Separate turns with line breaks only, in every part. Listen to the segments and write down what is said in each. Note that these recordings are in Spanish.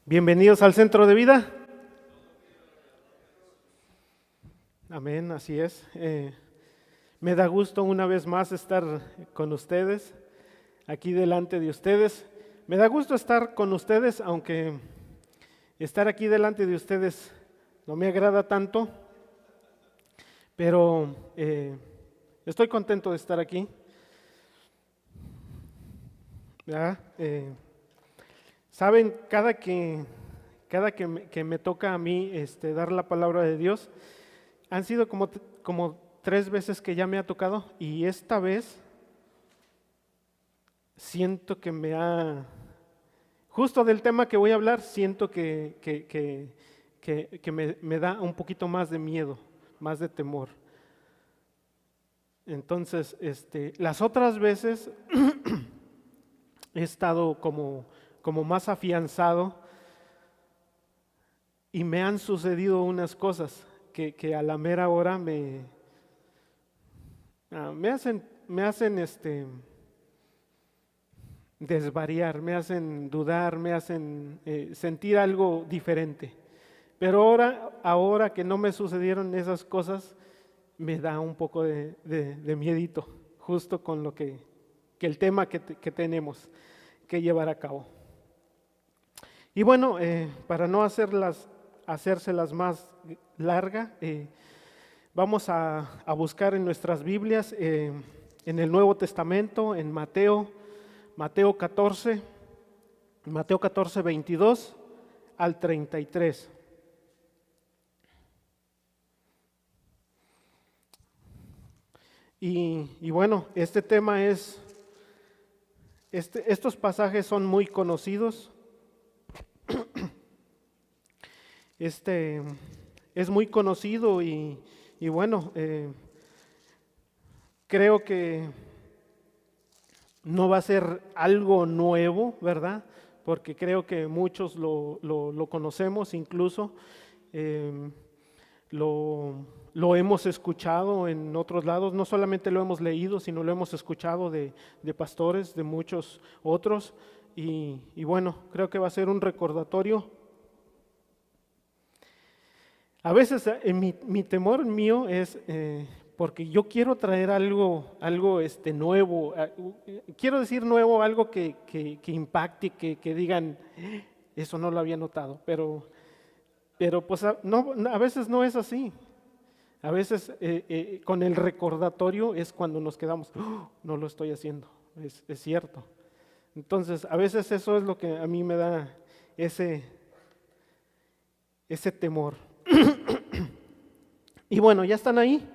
Bienvenidos al Centro de Vida. Amén, así es. Me da gusto una vez más estar con ustedes, aquí delante de ustedes. Me da gusto estar con ustedes, aunque estar aquí delante de ustedes no me agrada tanto, pero estoy contento de estar aquí. Saben, cada que me toca a mí dar la palabra de Dios, han sido como 3 veces que ya me ha tocado, y esta vez siento que justo del tema que voy a hablar, siento que me da un poquito más de miedo, más de temor. Entonces, las otras veces he estado como más afianzado y me han sucedido unas cosas que a la mera hora me hacen desvariar, me hacen dudar, me hacen sentir algo diferente. Pero ahora que no me sucedieron esas cosas, me da un poco de miedito, justo con lo que el tema que tenemos que llevar a cabo. Y bueno, para no hacérselas más larga, vamos a buscar en nuestras Biblias, en el Nuevo Testamento, en Mateo 14, 22 al 33. Y bueno, este tema estos pasajes son muy conocidos. Es muy conocido y bueno, creo que no va a ser algo nuevo, ¿verdad? Porque creo que muchos lo conocemos, incluso lo hemos escuchado en otros lados. No solamente lo hemos leído, sino lo hemos escuchado de pastores, de muchos otros. Y bueno, creo que va a ser un recordatorio. A veces mi temor mío es porque yo quiero traer algo nuevo, quiero decir nuevo, algo que impacte, que digan, eso no lo había notado, pero pues no, a veces no es así. A veces con el recordatorio es cuando nos quedamos, no lo estoy haciendo, es cierto. Entonces, a veces eso es lo que a mí me da ese temor. Y bueno, ya están ahí,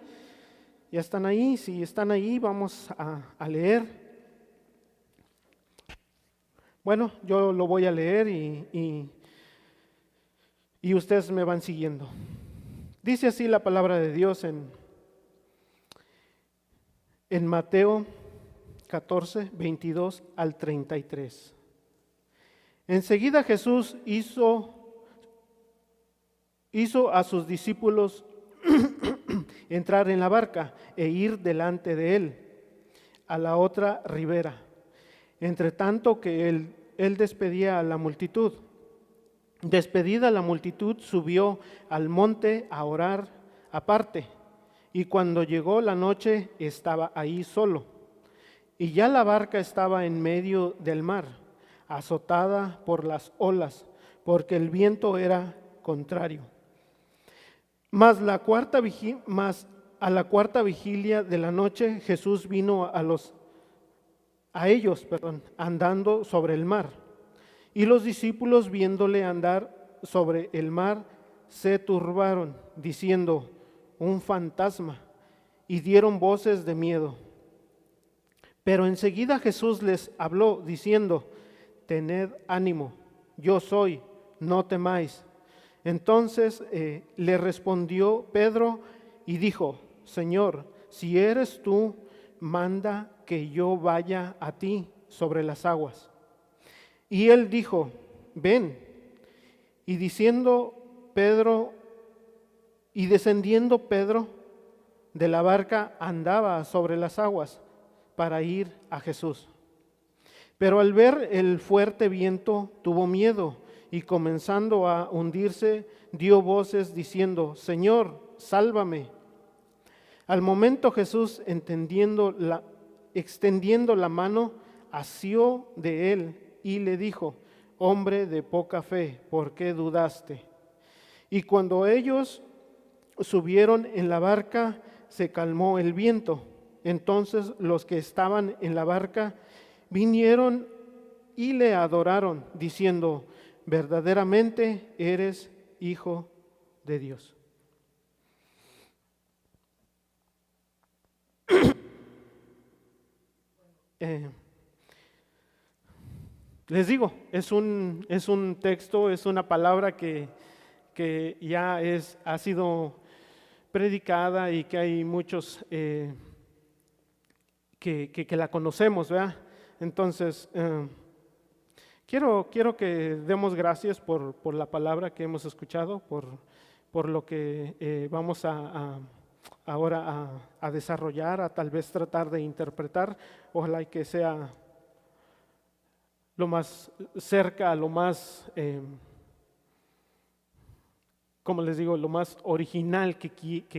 si están ahí vamos a leer. Bueno, yo lo voy a leer y ustedes me van siguiendo. Dice así la palabra de Dios en Mateo 14, 22 al 33. Enseguida Jesús hizo a sus discípulos entrar en la barca e ir delante de él a la otra ribera, entre tanto que él despedía a la multitud. Despedida la multitud, subió al monte a orar aparte, y cuando llegó la noche estaba ahí solo. Y ya la barca estaba en medio del mar, azotada por las olas, porque el viento era contrario. Mas a la cuarta vigilia de la noche, Jesús vino a ellos, andando sobre el mar. Y los discípulos, viéndole andar sobre el mar, se turbaron, diciendo, un fantasma, y dieron voces de miedo. Pero enseguida Jesús les habló, diciendo, tened ánimo, yo soy, no temáis. Entonces le respondió Pedro y dijo, Señor, si eres tú, manda que yo vaya a ti sobre las aguas. Y él dijo, ven. Y descendiendo Pedro de la barca, andaba sobre las aguas para ir a Jesús. Pero al ver el fuerte viento tuvo miedo y comenzando a hundirse dio voces diciendo: Señor, sálvame. Al momento Jesús, extendiendo la mano, asió de él y le dijo: Hombre de poca fe, ¿por qué dudaste? Y cuando ellos subieron en la barca, se calmó el viento. Entonces los que estaban en la barca vinieron y le adoraron, diciendo: verdaderamente eres Hijo de Dios. Les digo, es un texto, es una palabra que ya ha sido predicada y que hay muchos que la conocemos, ¿verdad? Entonces, quiero que demos gracias por la palabra que hemos escuchado, por lo que vamos ahora a desarrollar, a tal vez tratar de interpretar. Ojalá que sea lo más cerca, lo más, como les digo, lo más original que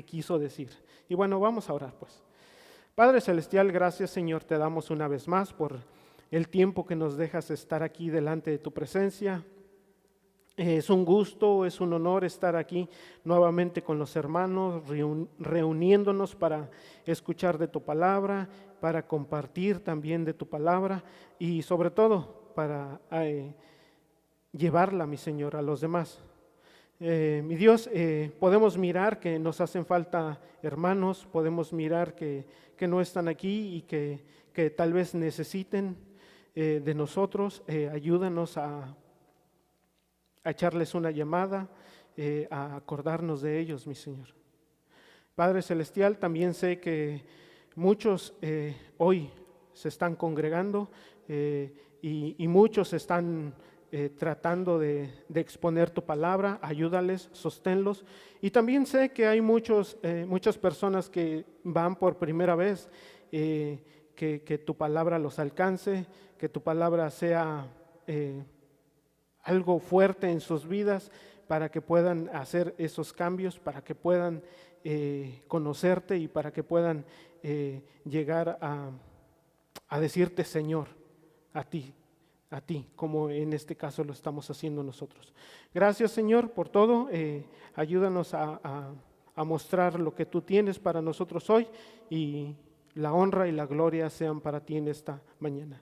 quiso decir. Y bueno, vamos a orar pues. Padre Celestial, gracias Señor, te damos una vez más por el tiempo que nos dejas estar aquí delante de tu presencia. Es un gusto, es un honor estar aquí nuevamente con los hermanos, reuniéndonos para escuchar de tu palabra, para compartir también de tu palabra y sobre todo para llevarla, mi Señor, a los demás. Mi Dios, podemos mirar que nos hacen falta hermanos, podemos mirar que no están aquí y que tal vez necesiten de nosotros. Ayúdanos a echarles una llamada, a acordarnos de ellos, mi Señor. Padre Celestial, también sé que muchos hoy se están congregando y muchos están tratando de exponer tu palabra. Ayúdales, sosténlos. Y también sé que hay muchas personas que van por primera vez, que tu palabra los alcance, que tu palabra sea algo fuerte en sus vidas para que puedan hacer esos cambios, para que puedan conocerte y para que puedan llegar a decirte Señor, a ti, como en este caso lo estamos haciendo nosotros. Gracias Señor por todo, ayúdanos a mostrar lo que tú tienes para nosotros hoy y la honra y la gloria sean para ti en esta mañana.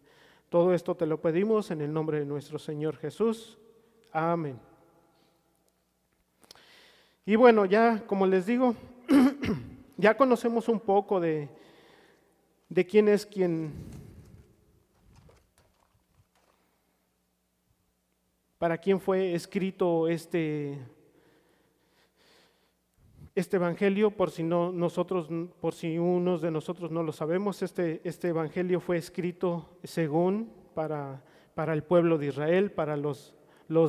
Todo esto te lo pedimos en el nombre de nuestro Señor Jesús. Amén. Y bueno, ya como les digo, ya conocemos un poco de quién es para quién fue escrito este evangelio, por si unos de nosotros no lo sabemos. Este evangelio fue escrito según para el pueblo de Israel, para los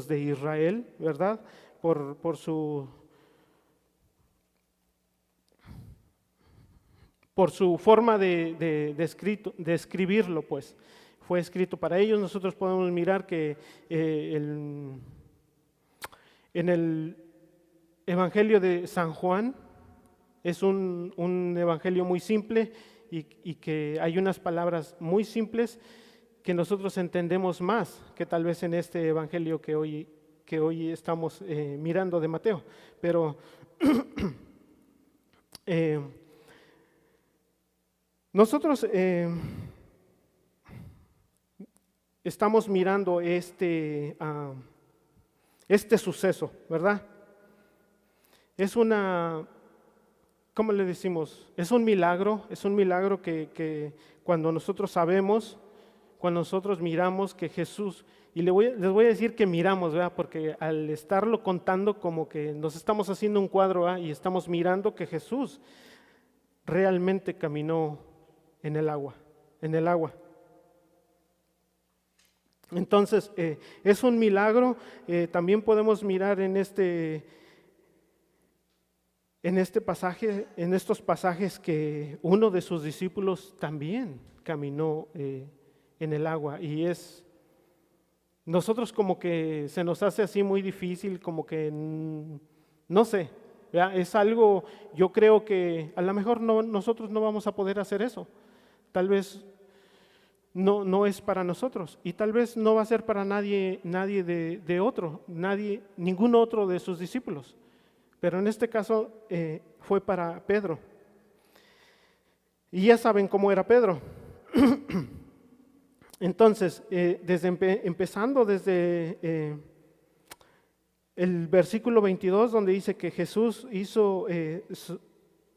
de Israel, ¿verdad? Por su forma de escribirlo, pues fue escrito para ellos. Nosotros podemos mirar que en el Evangelio de San Juan es un evangelio muy simple y que hay unas palabras muy simples que nosotros entendemos más que tal vez en este evangelio que hoy estamos mirando de Mateo. Pero nosotros estamos mirando este suceso, ¿verdad? Es ¿cómo le decimos? Es un milagro que cuando nosotros sabemos, cuando nosotros miramos que Jesús, y les voy a decir que miramos, ¿verdad? Porque al estarlo contando como que nos estamos haciendo un cuadro, ¿verdad? Y estamos mirando que Jesús realmente caminó en el agua. Entonces, es un milagro. También podemos mirar en estos pasajes que uno de sus discípulos también caminó en el agua. Y nosotros como que se nos hace así muy difícil, como que, no sé, ¿verdad? Es algo, yo creo que a lo mejor nosotros no vamos a poder hacer eso. Tal vez no es para nosotros y tal vez no va a ser para nadie de otro, ningún otro de sus discípulos. Pero en este caso fue para Pedro. Y ya saben cómo era Pedro. Entonces, empezando desde el versículo 22, donde dice que Jesús hizo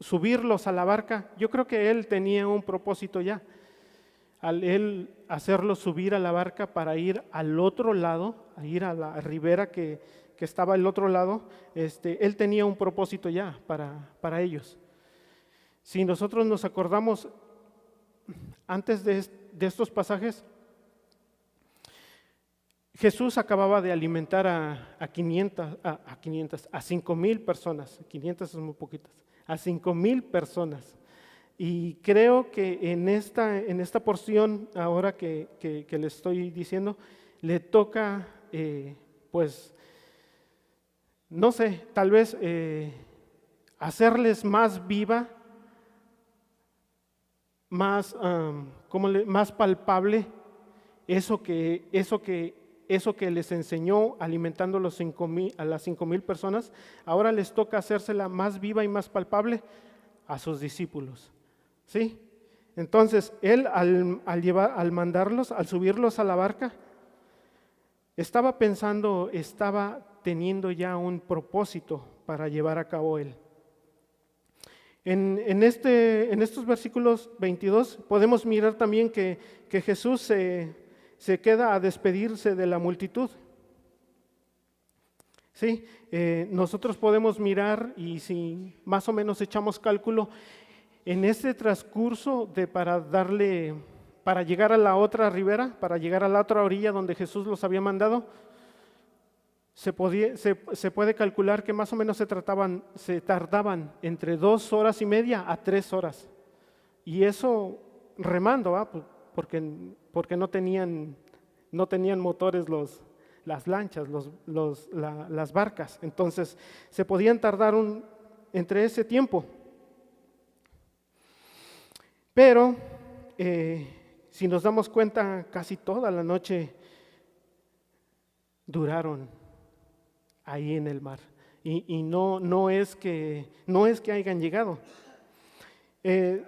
subirlos a la barca, yo creo que él tenía un propósito ya. Al él hacerlos subir a la barca para ir al otro lado, a ir a la ribera que estaba al otro lado, él tenía un propósito ya para ellos. Si nosotros nos acordamos antes de estos pasajes, Jesús acababa de alimentar a 5,000 personas, 500 son muy poquitas, a 5,000 personas. Y creo que en esta porción, ahora que le estoy diciendo, le toca, pues, no sé, tal vez hacerles más viva, más palpable eso que les enseñó alimentando a las 5,000 personas. Ahora les toca hacérsela más viva y más palpable a sus discípulos. ¿Sí? Entonces, él al mandarlos, al subirlos a la barca, estaba teniendo ya un propósito para llevar a cabo él. En estos versículos 22 podemos mirar también que Jesús se queda a despedirse de la multitud. ¿Sí? Nosotros podemos mirar, y si más o menos echamos cálculo, en este transcurso para llegar a la otra ribera, para llegar a la otra orilla donde Jesús los había mandado, se puede calcular que más o menos se tardaban entre 2 horas y media a 3 horas. Y eso remando, porque no tenían motores las lanchas, las barcas. Entonces se podían tardar entre ese tiempo. Pero si nos damos cuenta, casi toda la noche duraron ahí en el mar. Y no es que hayan llegado.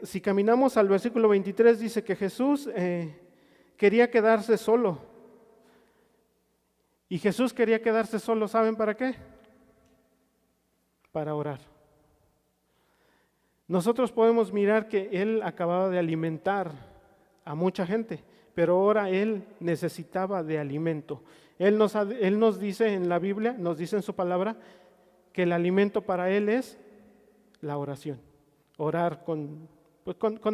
Si caminamos al versículo 23, dice que Jesús quería quedarse solo. Y Jesús quería quedarse solo, ¿saben para qué? Para orar. Nosotros podemos mirar que él acababa de alimentar a mucha gente, pero ahora él necesitaba de alimento. Él nos dice en la Biblia, nos dice en su palabra, que el alimento para él es la oración. Orar con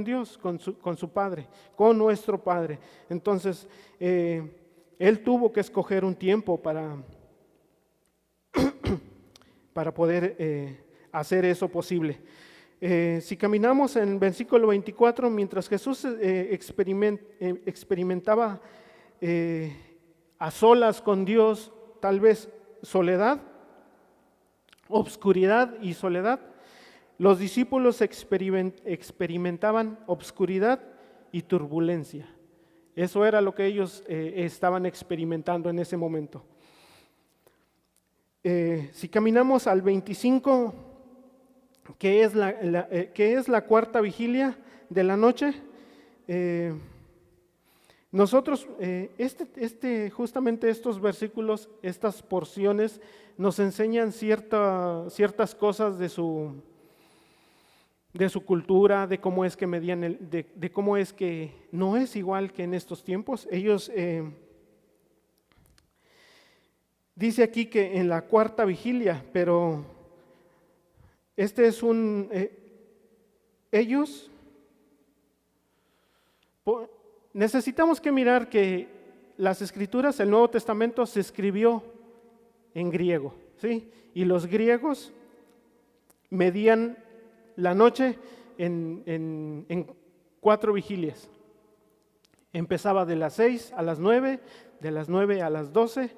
Dios, con su Padre, con nuestro Padre. Entonces, él tuvo que escoger un tiempo para poder hacer eso posible. Si caminamos en el versículo 24, mientras Jesús experimentaba a solas con Dios, tal vez soledad, obscuridad y soledad, los discípulos experimentaban obscuridad y turbulencia. Eso era lo que ellos estaban experimentando en ese momento. Si caminamos al 25, que es la cuarta vigilia de la noche, nosotros, justamente estos versículos, estas porciones, nos enseñan ciertas cosas de su cultura, de cómo es que medían, de cómo es que no es igual que en estos tiempos. Ellos, dice aquí que en la cuarta vigilia, pero ellos, necesitamos que mirar que las escrituras, el Nuevo Testamento se escribió en griego, ¿sí? Y los griegos medían la noche en 4 vigilias. Empezaba de las 6 a las 9, de las 9 a las 12,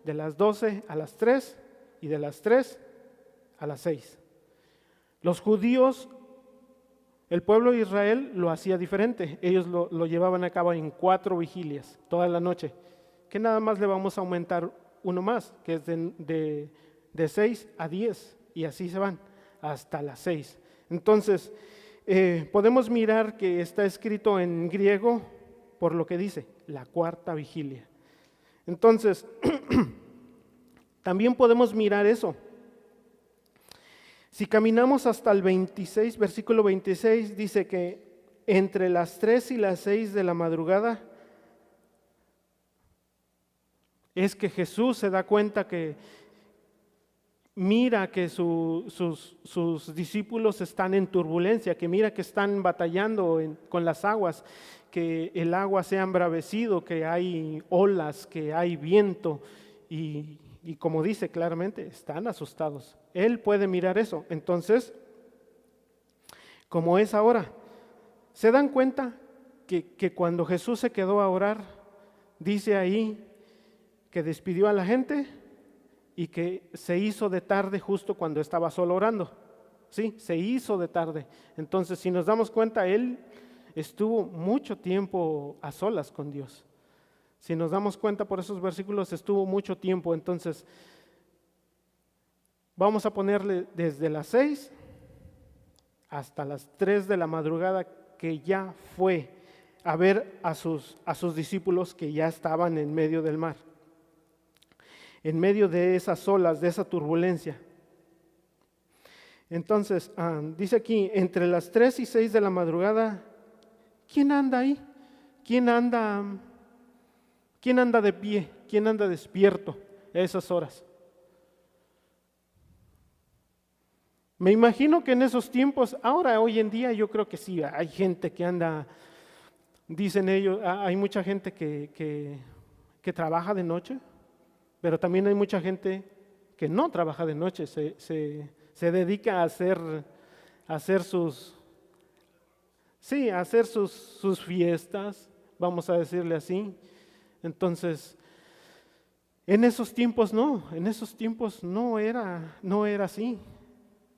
de las 12 a las 3 y de las 3 a las 6. Los judíos, el pueblo de Israel lo hacía diferente. Ellos lo llevaban a cabo en 4 vigilias, toda la noche, que nada más le vamos a aumentar uno más, que es de 6 a 10, y así se van hasta las 6. Entonces, podemos mirar que está escrito en griego por lo que dice, la 4ª vigilia. Entonces, también podemos mirar eso. Si caminamos hasta el 26, versículo 26, dice que entre las 3 y las 6 de la madrugada es que Jesús se da cuenta que mira que sus discípulos están en turbulencia, que mira que están batallando con las aguas, que el agua se ha embravecido, que hay olas, que hay viento y como dice claramente, están asustados. Él puede mirar eso. Entonces, como es ahora, ¿se dan cuenta que cuando Jesús se quedó a orar, dice ahí que despidió a la gente y que se hizo de tarde justo cuando estaba solo orando? Sí, se hizo de tarde. Entonces, si nos damos cuenta, Él estuvo mucho tiempo a solas con Dios. Si nos damos cuenta por esos versículos, estuvo mucho tiempo. Entonces, vamos a ponerle desde las 6 hasta las 3 de la madrugada, que ya fue a ver a sus discípulos que ya estaban en medio del mar, en medio de esas olas, de esa turbulencia. Entonces, dice aquí, entre las 3 y 6 de la madrugada, ¿quién anda ahí? ¿Quién anda de pie? ¿Quién anda despierto a esas horas? Me imagino que en esos tiempos, ahora hoy en día yo creo que sí, hay gente que anda, dicen ellos, hay mucha gente que trabaja de noche, pero también hay mucha gente que no trabaja de noche, se dedica a hacer sus fiestas, vamos a decirle así. Entonces, en esos tiempos no era así.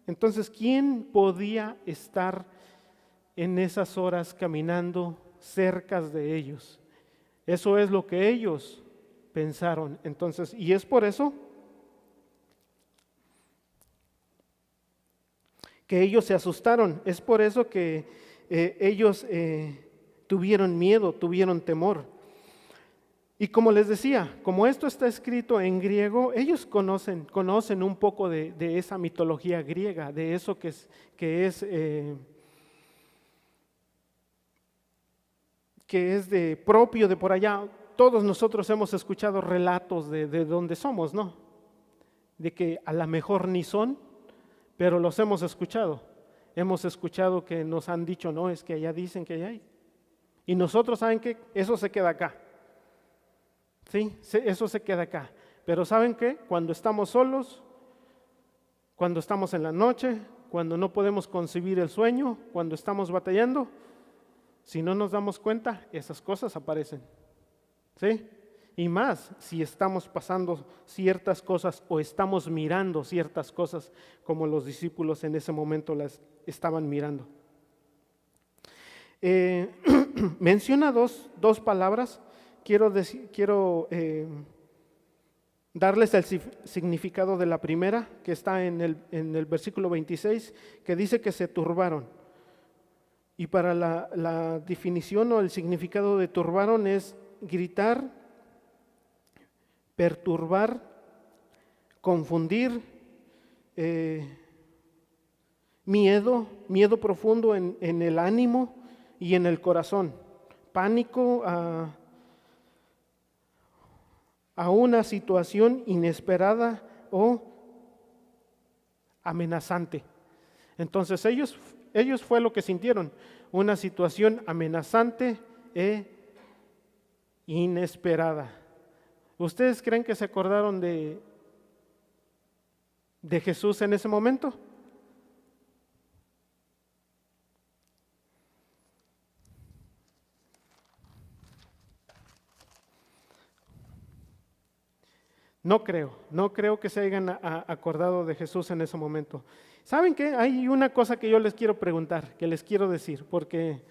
Entonces, ¿quién podía estar en esas horas caminando cerca de ellos? Eso es lo que ellos pensaron. Entonces, y es por eso que ellos se asustaron, es por eso que ellos tuvieron miedo, tuvieron temor. Y como les decía, como esto está escrito en griego, ellos conocen un poco de esa mitología griega, de eso que es de propio de por allá. Todos nosotros hemos escuchado relatos de donde somos, ¿no? De que a lo mejor ni son, pero los hemos escuchado. Hemos escuchado que nos han dicho, no, es que allá dicen que allá hay. Y nosotros saben que eso se queda acá. Sí, eso se queda acá. Pero ¿saben qué? Cuando estamos solos, cuando estamos en la noche, cuando no podemos concebir el sueño, cuando estamos batallando, si no nos damos cuenta, esas cosas aparecen. ¿Sí? Y más si estamos pasando ciertas cosas o estamos mirando ciertas cosas como los discípulos en ese momento las estaban mirando. Menciona dos palabras. Quiero darles el significado de la primera, que está en el versículo 26, que dice que se turbaron. Y para la definición o el significado de turbaron es gritar, perturbar, confundir, miedo profundo en el ánimo y en el corazón, pánico a una situación inesperada o amenazante. Entonces ellos fue lo que sintieron, una situación amenazante e inesperada. ¿Ustedes creen que se acordaron de Jesús en ese momento? No creo que se hayan acordado de Jesús en ese momento. ¿Saben qué? Hay una cosa que yo les quiero preguntar, que les quiero decir, porque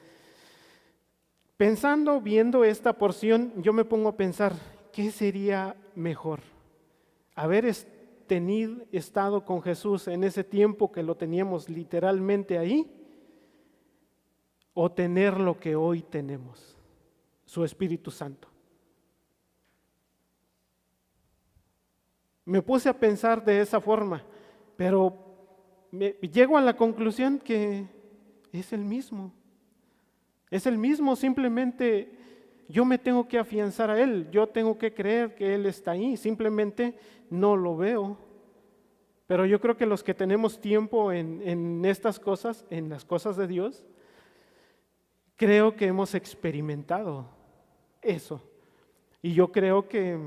pensando, viendo esta porción, yo me pongo a pensar, ¿qué sería mejor? Haber estado con Jesús en ese tiempo que lo teníamos literalmente ahí, o tener lo que hoy tenemos, su Espíritu Santo. Me puse a pensar de esa forma, pero llego a la conclusión que es el mismo. Es el mismo, simplemente yo me tengo que afianzar a Él, yo tengo que creer que Él está ahí, simplemente no lo veo. Pero yo creo que los que tenemos tiempo en estas cosas, en las cosas de Dios, creo que hemos experimentado eso. Y yo creo que,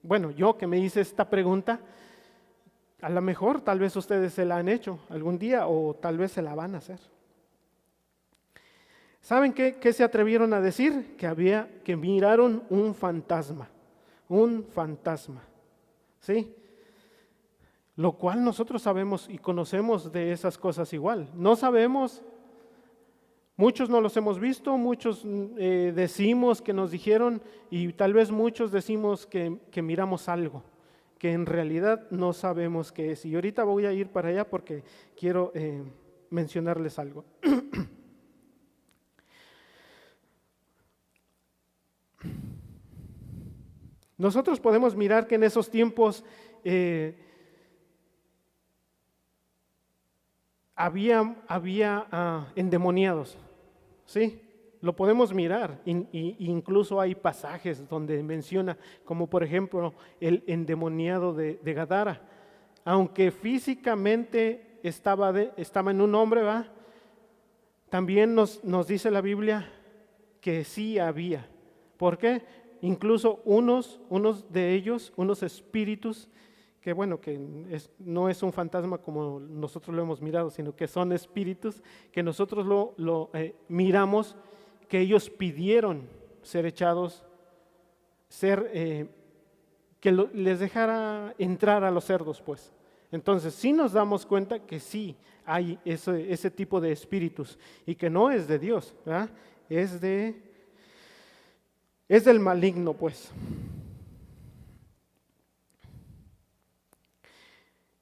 bueno, yo que me hice esta pregunta, a lo mejor tal vez ustedes se la han hecho algún día o tal vez se la van a hacer. ¿Saben qué se atrevieron a decir? Que miraron un fantasma, ¿sí? Lo cual nosotros sabemos y conocemos de esas cosas igual. No sabemos, muchos no los hemos visto, muchos decimos que nos dijeron y tal vez muchos decimos que miramos algo, que en realidad no sabemos qué es. Y ahorita voy a ir para allá porque quiero mencionarles algo. Nosotros podemos mirar que en esos tiempos había endemoniados, ¿sí? Lo podemos mirar, incluso hay pasajes donde menciona, como por ejemplo el endemoniado de Gadara, aunque físicamente estaba en un hombre, ¿va? También nos dice la Biblia que sí había. ¿Por qué? Incluso unos de ellos, unos espíritus, que bueno, no es un fantasma como nosotros lo hemos mirado, sino que son espíritus que nosotros lo miramos, que ellos pidieron ser echados, que les dejara entrar a los cerdos, pues. Entonces, sí nos damos cuenta que sí hay ese tipo de espíritus y que no es de Dios, ¿verdad? Es del maligno, pues.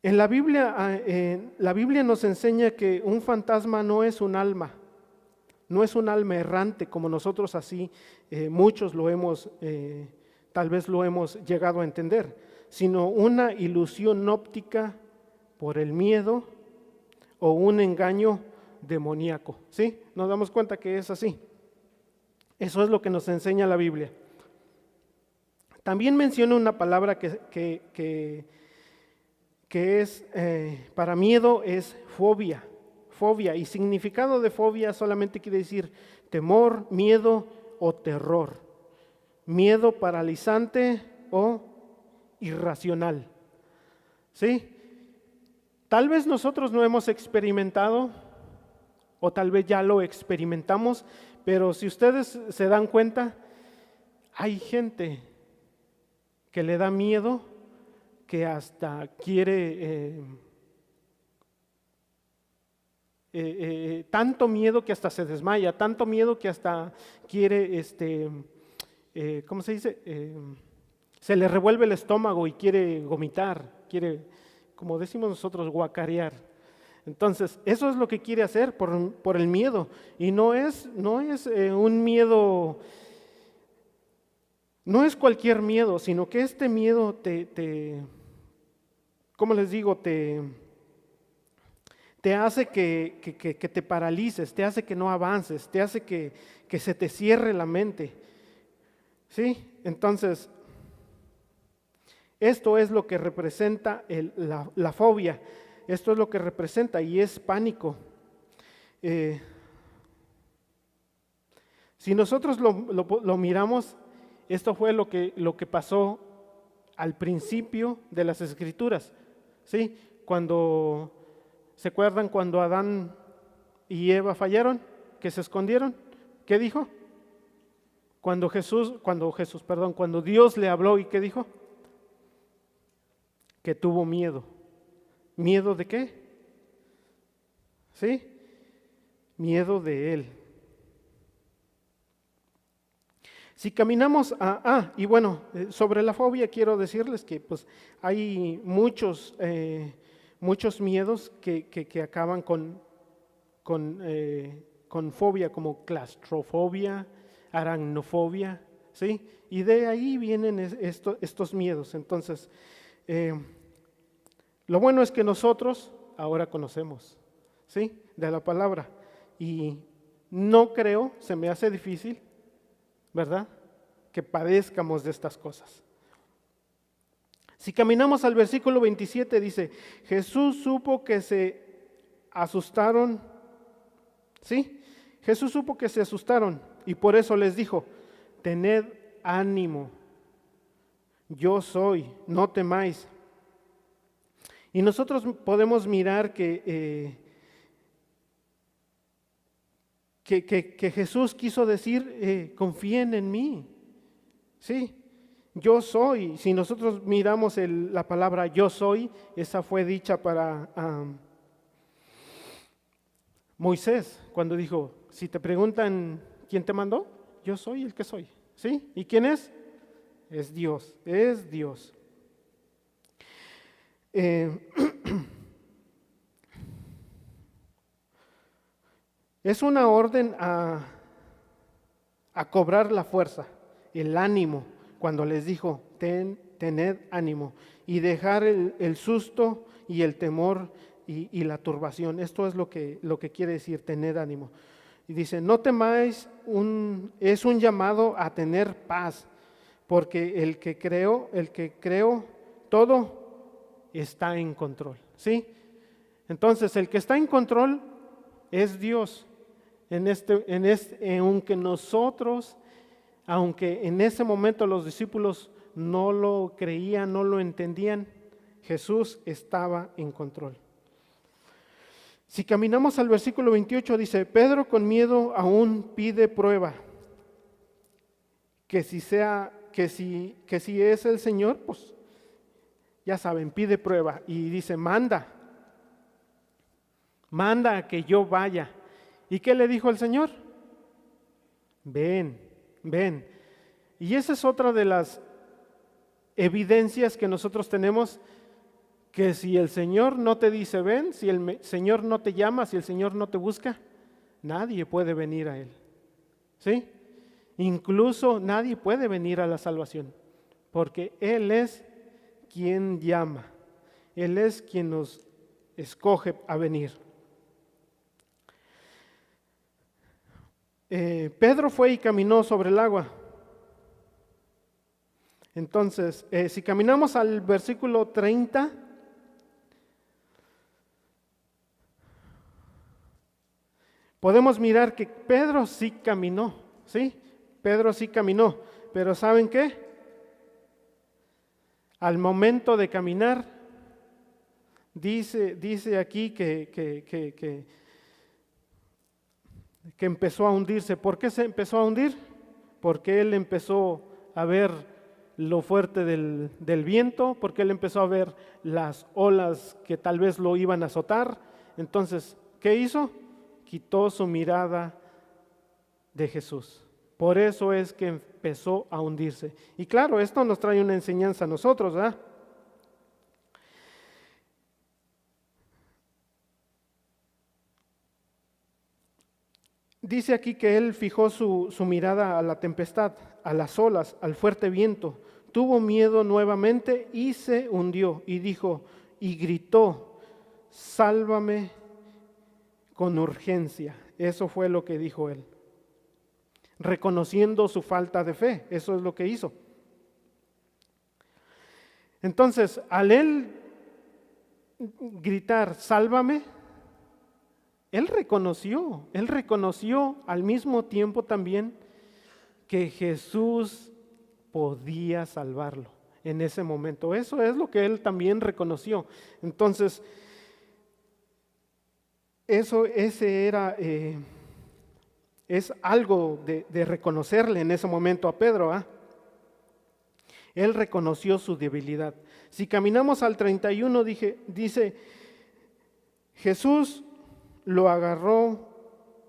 En la Biblia nos enseña que un fantasma no es un alma errante como nosotros así, muchos tal vez lo hemos llegado a entender, sino una ilusión óptica por el miedo o un engaño demoníaco, ¿sí? Nos damos cuenta que es así. Eso es lo que nos enseña la Biblia. También menciona una palabra que es, para miedo es fobia, y significado de fobia solamente quiere decir temor, miedo o terror, miedo paralizante o irracional, ¿sí? Tal vez nosotros no hemos experimentado o tal vez ya lo experimentamos, pero si ustedes se dan cuenta, hay gente que le da miedo, que hasta quiere, tanto miedo que hasta se desmaya, tanto miedo que hasta quiere, ¿cómo se dice? Se le revuelve el estómago y quiere vomitar, quiere, como decimos nosotros, guacarear. Entonces, eso es lo que quiere hacer por el miedo. Y no es un miedo, no es cualquier miedo, sino que este miedo ¿cómo les digo? Te hace que te paralices, te hace que no avances, te hace que se te cierre la mente. ¿Sí? Entonces, esto es lo que representa la fobia. Esto es lo que representa y es pánico. Si nosotros lo miramos, esto fue lo que pasó al principio de las Escrituras, ¿sí? ¿Se acuerdan cuando Adán y Eva fallaron? ¿Que se escondieron? ¿Qué dijo? Cuando Dios le habló, ¿y qué dijo? Que tuvo miedo. ¿Miedo de qué? ¿Sí? Miedo de Él. Si caminamos y bueno, sobre la fobia quiero decirles que pues hay muchos miedos que acaban con fobia, como claustrofobia, aracnofobia, ¿sí? Y de ahí vienen estos miedos. Entonces, lo bueno es que nosotros ahora conocemos, ¿sí? De la palabra. Y no creo, se me hace difícil, ¿verdad?, que padezcamos de estas cosas. Si caminamos al versículo 27, dice, Jesús supo que se asustaron, ¿sí? Jesús supo que se asustaron y por eso les dijo, tened ánimo, yo soy, no temáis. Y nosotros podemos mirar que Jesús quiso decir, confíen en mí, ¿sí? Yo soy. Si nosotros miramos la palabra yo soy, esa fue dicha para Moisés, cuando dijo, si te preguntan quién te mandó, yo soy el que soy, ¿sí? ¿Y quién es? Es Dios, es Dios. Es una orden a cobrar la fuerza, el ánimo, cuando les dijo, tened ánimo, y dejar el susto y el temor y la turbación. Esto es lo que quiere decir, tened ánimo. Y dice, no temáis, es un llamado a tener paz, porque el que creó todo está en control, ¿sí? Entonces, el que está en control es Dios. Aunque en ese momento los discípulos no lo creían, no lo entendían, Jesús estaba en control. Si caminamos al versículo 28, dice, Pedro con miedo aún pide prueba, que si es el Señor, pues ya saben, pide prueba y dice, manda a que yo vaya. ¿Y qué le dijo el Señor? Ven. Y esa es otra de las evidencias que nosotros tenemos, que si el Señor no te dice ven, si el Señor no te llama, si el Señor no te busca, nadie puede venir a Él, ¿sí? Incluso nadie puede venir a la salvación, porque Él es quien llama, Él es quien nos escoge a venir. Pedro fue y caminó sobre el agua. Entonces, si caminamos al versículo 30, podemos mirar que Pedro sí caminó, ¿sí? Pedro sí caminó, pero ¿saben qué? Al momento de caminar, dice aquí que empezó a hundirse. ¿Por qué se empezó a hundir? Porque él empezó a ver lo fuerte del viento, porque él empezó a ver las olas que tal vez lo iban a azotar. Entonces, ¿qué hizo? Quitó su mirada de Jesús. Por eso es que empezó a hundirse. Y claro, esto nos trae una enseñanza a nosotros, ¿verdad? Dice aquí que él fijó su mirada a la tempestad, a las olas, al fuerte viento. Tuvo miedo nuevamente y se hundió y dijo y gritó, sálvame con urgencia. Eso fue lo que dijo él, reconociendo su falta de fe. Eso es lo que hizo. Entonces, al él gritar, sálvame, él reconoció al mismo tiempo también que Jesús podía salvarlo en ese momento. Eso es lo que él también reconoció. Entonces, ese era es algo de reconocerle en ese momento a Pedro, ¿ah? Él reconoció su debilidad. Si caminamos al 31, dice, Jesús lo agarró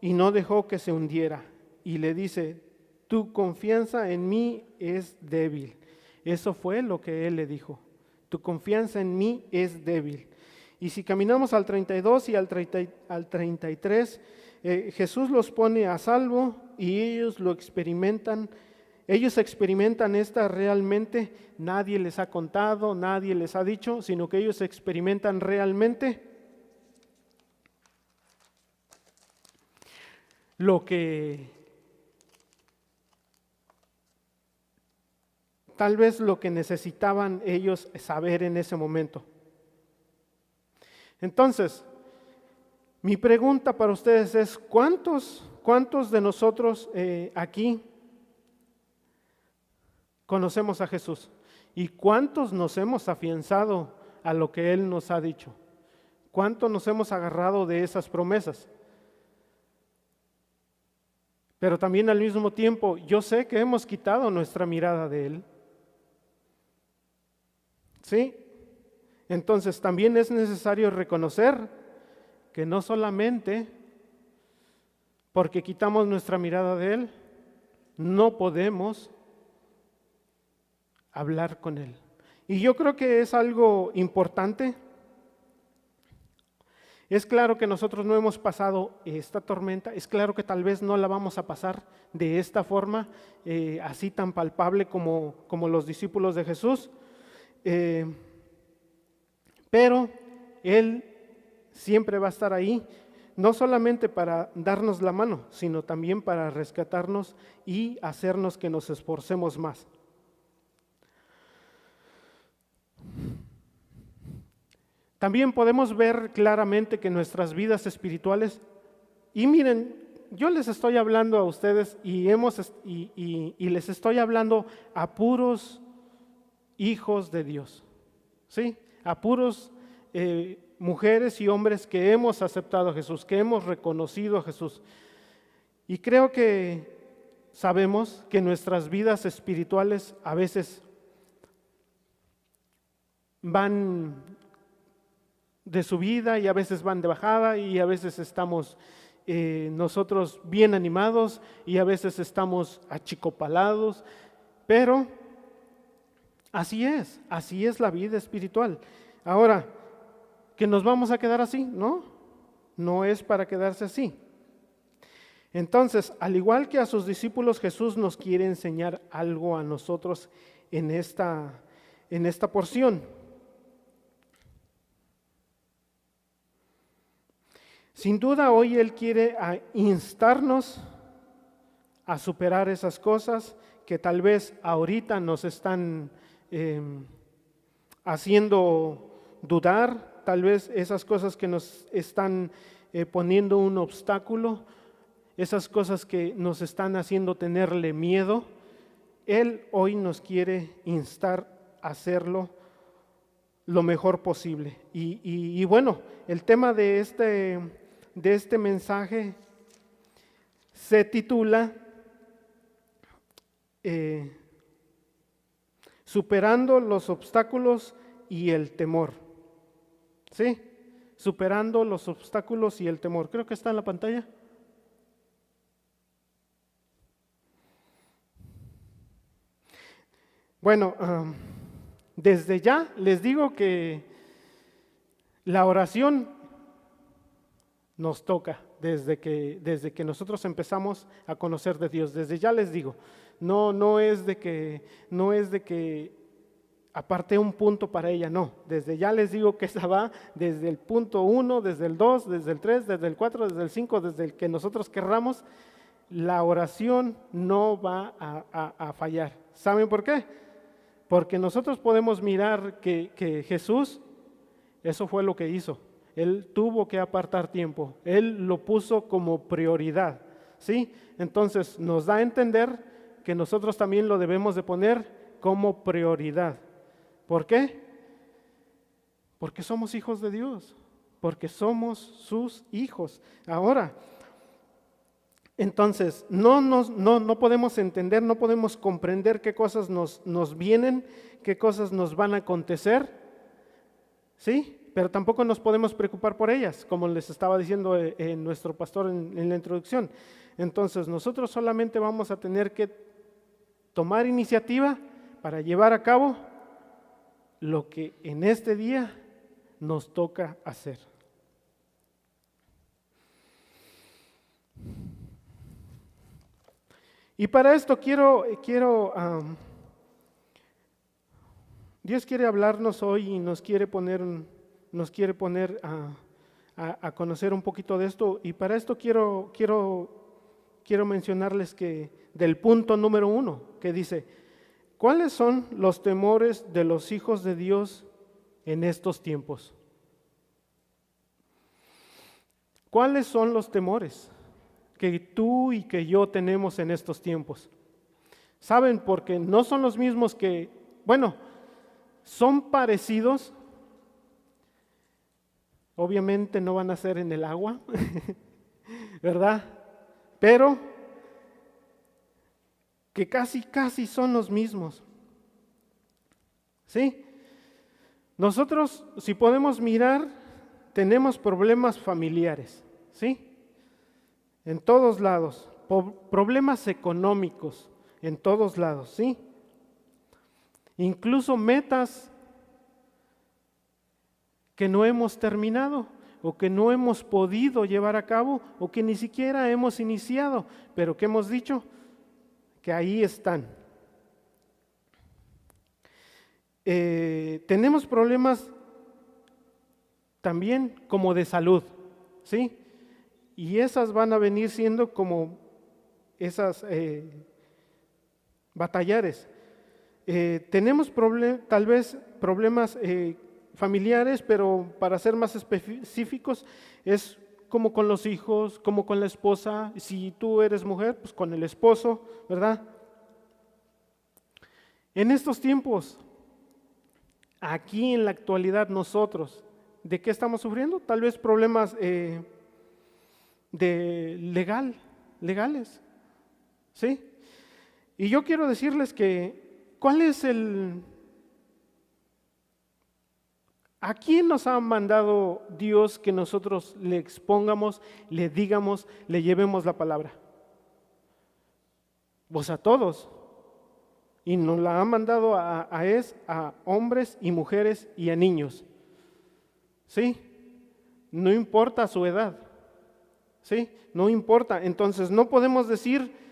y no dejó que se hundiera. Y le dice, tu confianza en mí es débil. Eso fue lo que él le dijo. Tu confianza en mí es débil. Y si caminamos al 32 y al 33, Jesús los pone a salvo y ellos lo experimentan. Ellos experimentan esta realmente, nadie les ha contado, nadie les ha dicho, sino que ellos experimentan realmente lo que tal vez lo que necesitaban ellos saber en ese momento. Entonces, mi pregunta para ustedes es, ¿cuántos de nosotros aquí conocemos a Jesús? ¿Y cuántos nos hemos afianzado a lo que Él nos ha dicho? ¿Cuántos nos hemos agarrado de esas promesas? Pero también al mismo tiempo, yo sé que hemos quitado nuestra mirada de Él. ¿Sí? Entonces también es necesario reconocer que no solamente porque quitamos nuestra mirada de Él, no podemos hablar con Él. Y yo creo que es algo importante. Es claro que nosotros no hemos pasado esta tormenta, es claro que tal vez no la vamos a pasar de esta forma, así tan palpable como los discípulos de Jesús, pero Él siempre va a estar ahí, no solamente para darnos la mano, sino también para rescatarnos y hacernos que nos esforcemos más. También podemos ver claramente que nuestras vidas espirituales, y miren, yo les estoy hablando a ustedes y les estoy hablando a puros hijos de Dios, ¿sí? A puros mujeres y hombres que hemos aceptado a Jesús, que hemos reconocido a Jesús. Y creo que sabemos que nuestras vidas espirituales a veces van de subida y a veces van de bajada y a veces estamos nosotros bien animados y a veces estamos achicopalados, pero así es la vida espiritual. Ahora, ¿que nos vamos a quedar así? No es para quedarse así. Entonces, al igual que a sus discípulos, Jesús nos quiere enseñar algo a nosotros en esta porción. Sin duda, hoy Él quiere instarnos a superar esas cosas que tal vez ahorita nos están haciendo dudar, tal vez esas cosas que nos están poniendo un obstáculo, esas cosas que nos están haciendo tenerle miedo. Él hoy nos quiere instar a hacerlo lo mejor posible. Y bueno, el tema de este mensaje se titula Superando los obstáculos y el temor. ¿Sí? Superando los obstáculos y el temor. Creo que está en la pantalla. Bueno, desde ya les digo que la oración nos toca desde que nosotros empezamos a conocer de Dios. Desde ya les digo, no es de que aparté un punto para ella, no. Desde ya les digo que esa va desde el punto 1, desde el 2, desde el 3, desde el 4, desde el 5, desde el que nosotros querramos. La oración no va a fallar. ¿Saben por qué? Porque nosotros podemos mirar que Jesús, eso fue lo que hizo. Él tuvo que apartar tiempo. Él lo puso como prioridad, ¿sí? Entonces nos da a entender que nosotros también lo debemos de poner como prioridad. ¿Por qué? Porque somos hijos de Dios, porque somos sus hijos. Ahora, Entonces, no podemos entender, no podemos comprender qué cosas nos vienen, qué cosas nos van a acontecer, ¿sí? Pero tampoco nos podemos preocupar por ellas, como les estaba diciendo nuestro pastor en la introducción. Entonces, nosotros solamente vamos a tener que tomar iniciativa para llevar a cabo lo que en este día nos toca hacer. Y para esto Dios quiere hablarnos hoy y nos quiere poner a conocer un poquito de esto. Y para esto quiero mencionarles que del punto número 1, que dice: ¿cuáles son los temores de los hijos de Dios en estos tiempos? ¿Cuáles son los temores que tú y que yo tenemos en estos tiempos? ¿Saben? Porque no son los mismos son parecidos. Obviamente no van a ser en el agua, ¿verdad? Pero que casi son los mismos. ¿Sí? Nosotros, si podemos mirar, tenemos problemas familiares, ¿sí? En todos lados, problemas económicos en todos lados, ¿sí? Incluso metas que no hemos terminado o que no hemos podido llevar a cabo o que ni siquiera hemos iniciado, pero que hemos dicho que ahí están. Tenemos problemas también como de salud, ¿sí? Y esas van a venir siendo como esas batallares. Tenemos tal vez problemas familiares, pero para ser más específicos, es como con los hijos, como con la esposa. Si tú eres mujer, pues con el esposo, ¿verdad? En estos tiempos, aquí en la actualidad nosotros, ¿de qué estamos sufriendo? Tal vez problemas legales, ¿sí? Y yo quiero decirles que, ¿a quién nos ha mandado Dios que nosotros le expongamos, le digamos, le llevemos la palabra? Pues a todos. Y nos la ha mandado a hombres y mujeres y a niños. ¿Sí? No importa su edad. ¿Sí? No importa. Entonces no podemos decir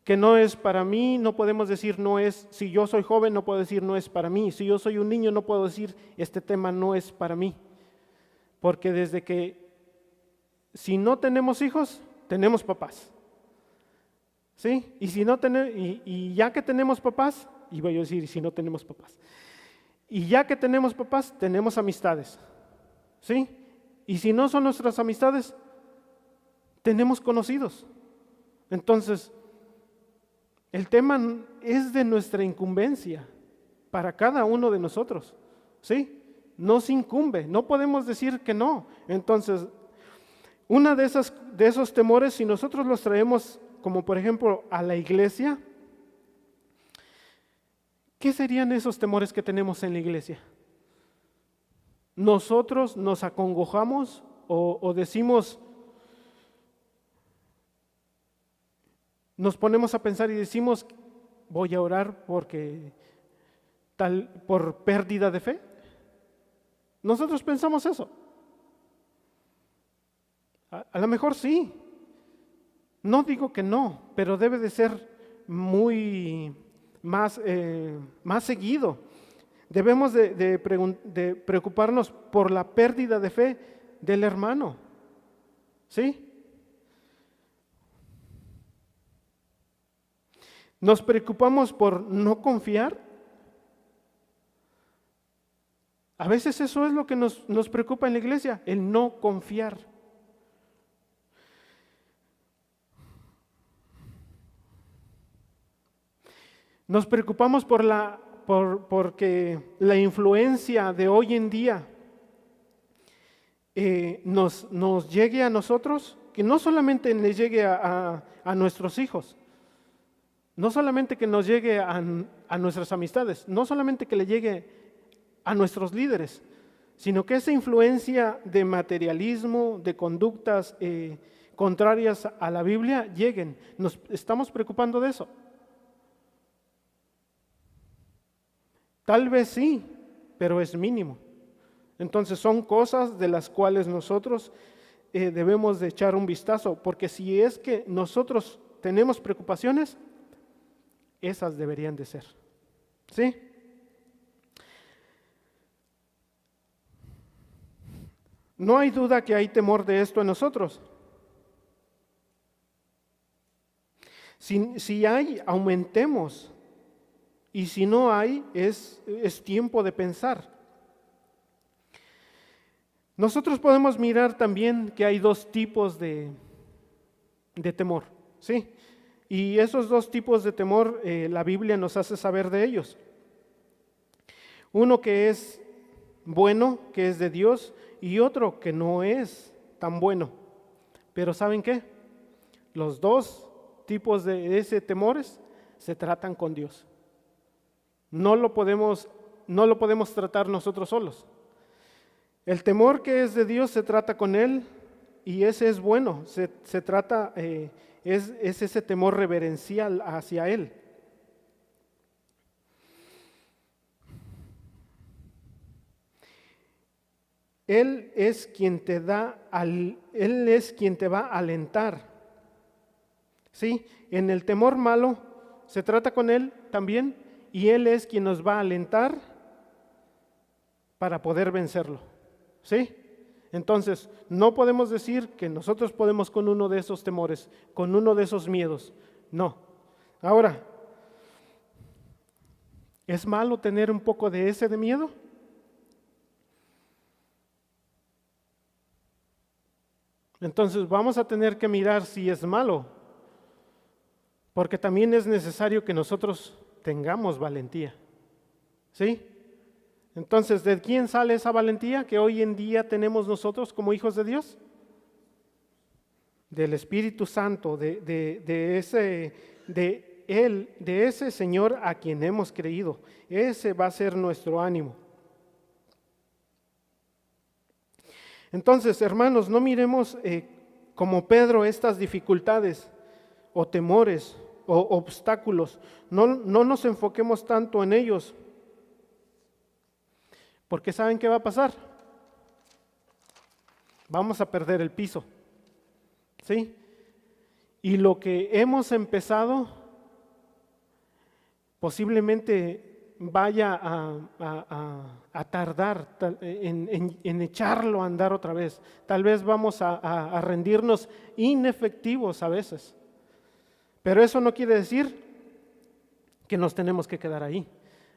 que no es para mí, no podemos decir no es, si yo soy joven no puedo decir no es para mí, si yo soy un niño no puedo decir este tema no es para mí, porque si no tenemos hijos, tenemos papás, ¿sí? Y si no y ya que tenemos papás, y voy a decir si no tenemos papás, y ya que tenemos papás, tenemos amistades, ¿sí? Y si no son nuestras amistades, tenemos conocidos. Entonces, el tema es de nuestra incumbencia para cada uno de nosotros, ¿sí? Nos incumbe, no podemos decir que no. Entonces, una de esos temores, si nosotros los traemos, como por ejemplo a la iglesia, ¿qué serían esos temores que tenemos en la iglesia? Nosotros nos acongojamos o decimos, nos ponemos a pensar y decimos, voy a orar por pérdida de fe. Nosotros pensamos eso. A lo mejor sí. No digo que no, pero debe de ser más seguido. Debemos de preocuparnos por la pérdida de fe del hermano. ¿Sí? Nos preocupamos por no confiar. A veces eso es lo que nos preocupa en la iglesia, el no confiar. Nos preocupamos porque la influencia de hoy en día nos llegue a nosotros, que no solamente le llegue a nuestros hijos, no solamente que nos llegue a nuestras amistades, no solamente que le llegue a nuestros líderes, sino que esa influencia de materialismo, de conductas contrarias a la Biblia lleguen. ¿Nos estamos preocupando de eso? Tal vez sí, pero es mínimo. Entonces son cosas de las cuales nosotros debemos de echar un vistazo, porque si es que nosotros tenemos preocupaciones, esas deberían de ser. ¿Sí? No hay duda que hay temor de esto en nosotros. Si hay, aumentemos. Y si no hay, es tiempo de pensar. Nosotros podemos mirar también que hay dos tipos de temor, ¿sí? Y esos dos tipos de temor, la Biblia nos hace saber de ellos. Uno que es bueno, que es de Dios, y otro que no es tan bueno. Pero ¿saben qué? Los dos tipos de ese temores se tratan con Dios. No lo podemos tratar nosotros solos. El temor que es de Dios se trata con Él y ese es bueno. Se trata, es ese temor reverencial hacia Él. Él es quien te Él es quien te va a alentar. ¿Sí? En el temor malo se trata con Él también y Él es quien nos va a alentar para poder vencerlo. ¿Sí? Entonces, no podemos decir que nosotros podemos con uno de esos temores, con uno de esos miedos. No. Ahora, ¿es malo tener un poco de ese de miedo? Entonces vamos a tener que mirar si es malo, porque también es necesario que nosotros tengamos valentía. ¿Sí? Entonces, ¿de quién sale esa valentía que hoy en día tenemos nosotros como hijos de Dios? Del Espíritu Santo, de ese Señor a quien hemos creído. Ese va a ser nuestro ánimo. Entonces, hermanos, no miremos como Pedro estas dificultades o temores o obstáculos. No nos enfoquemos tanto en ellos, porque ¿saben qué va a pasar? Vamos a perder el piso, ¿sí? Y lo que hemos empezado posiblemente vaya a tardar en echarlo a andar otra vez. Tal vez vamos a rendirnos inefectivos a veces. Pero eso no quiere decir que nos tenemos que quedar ahí.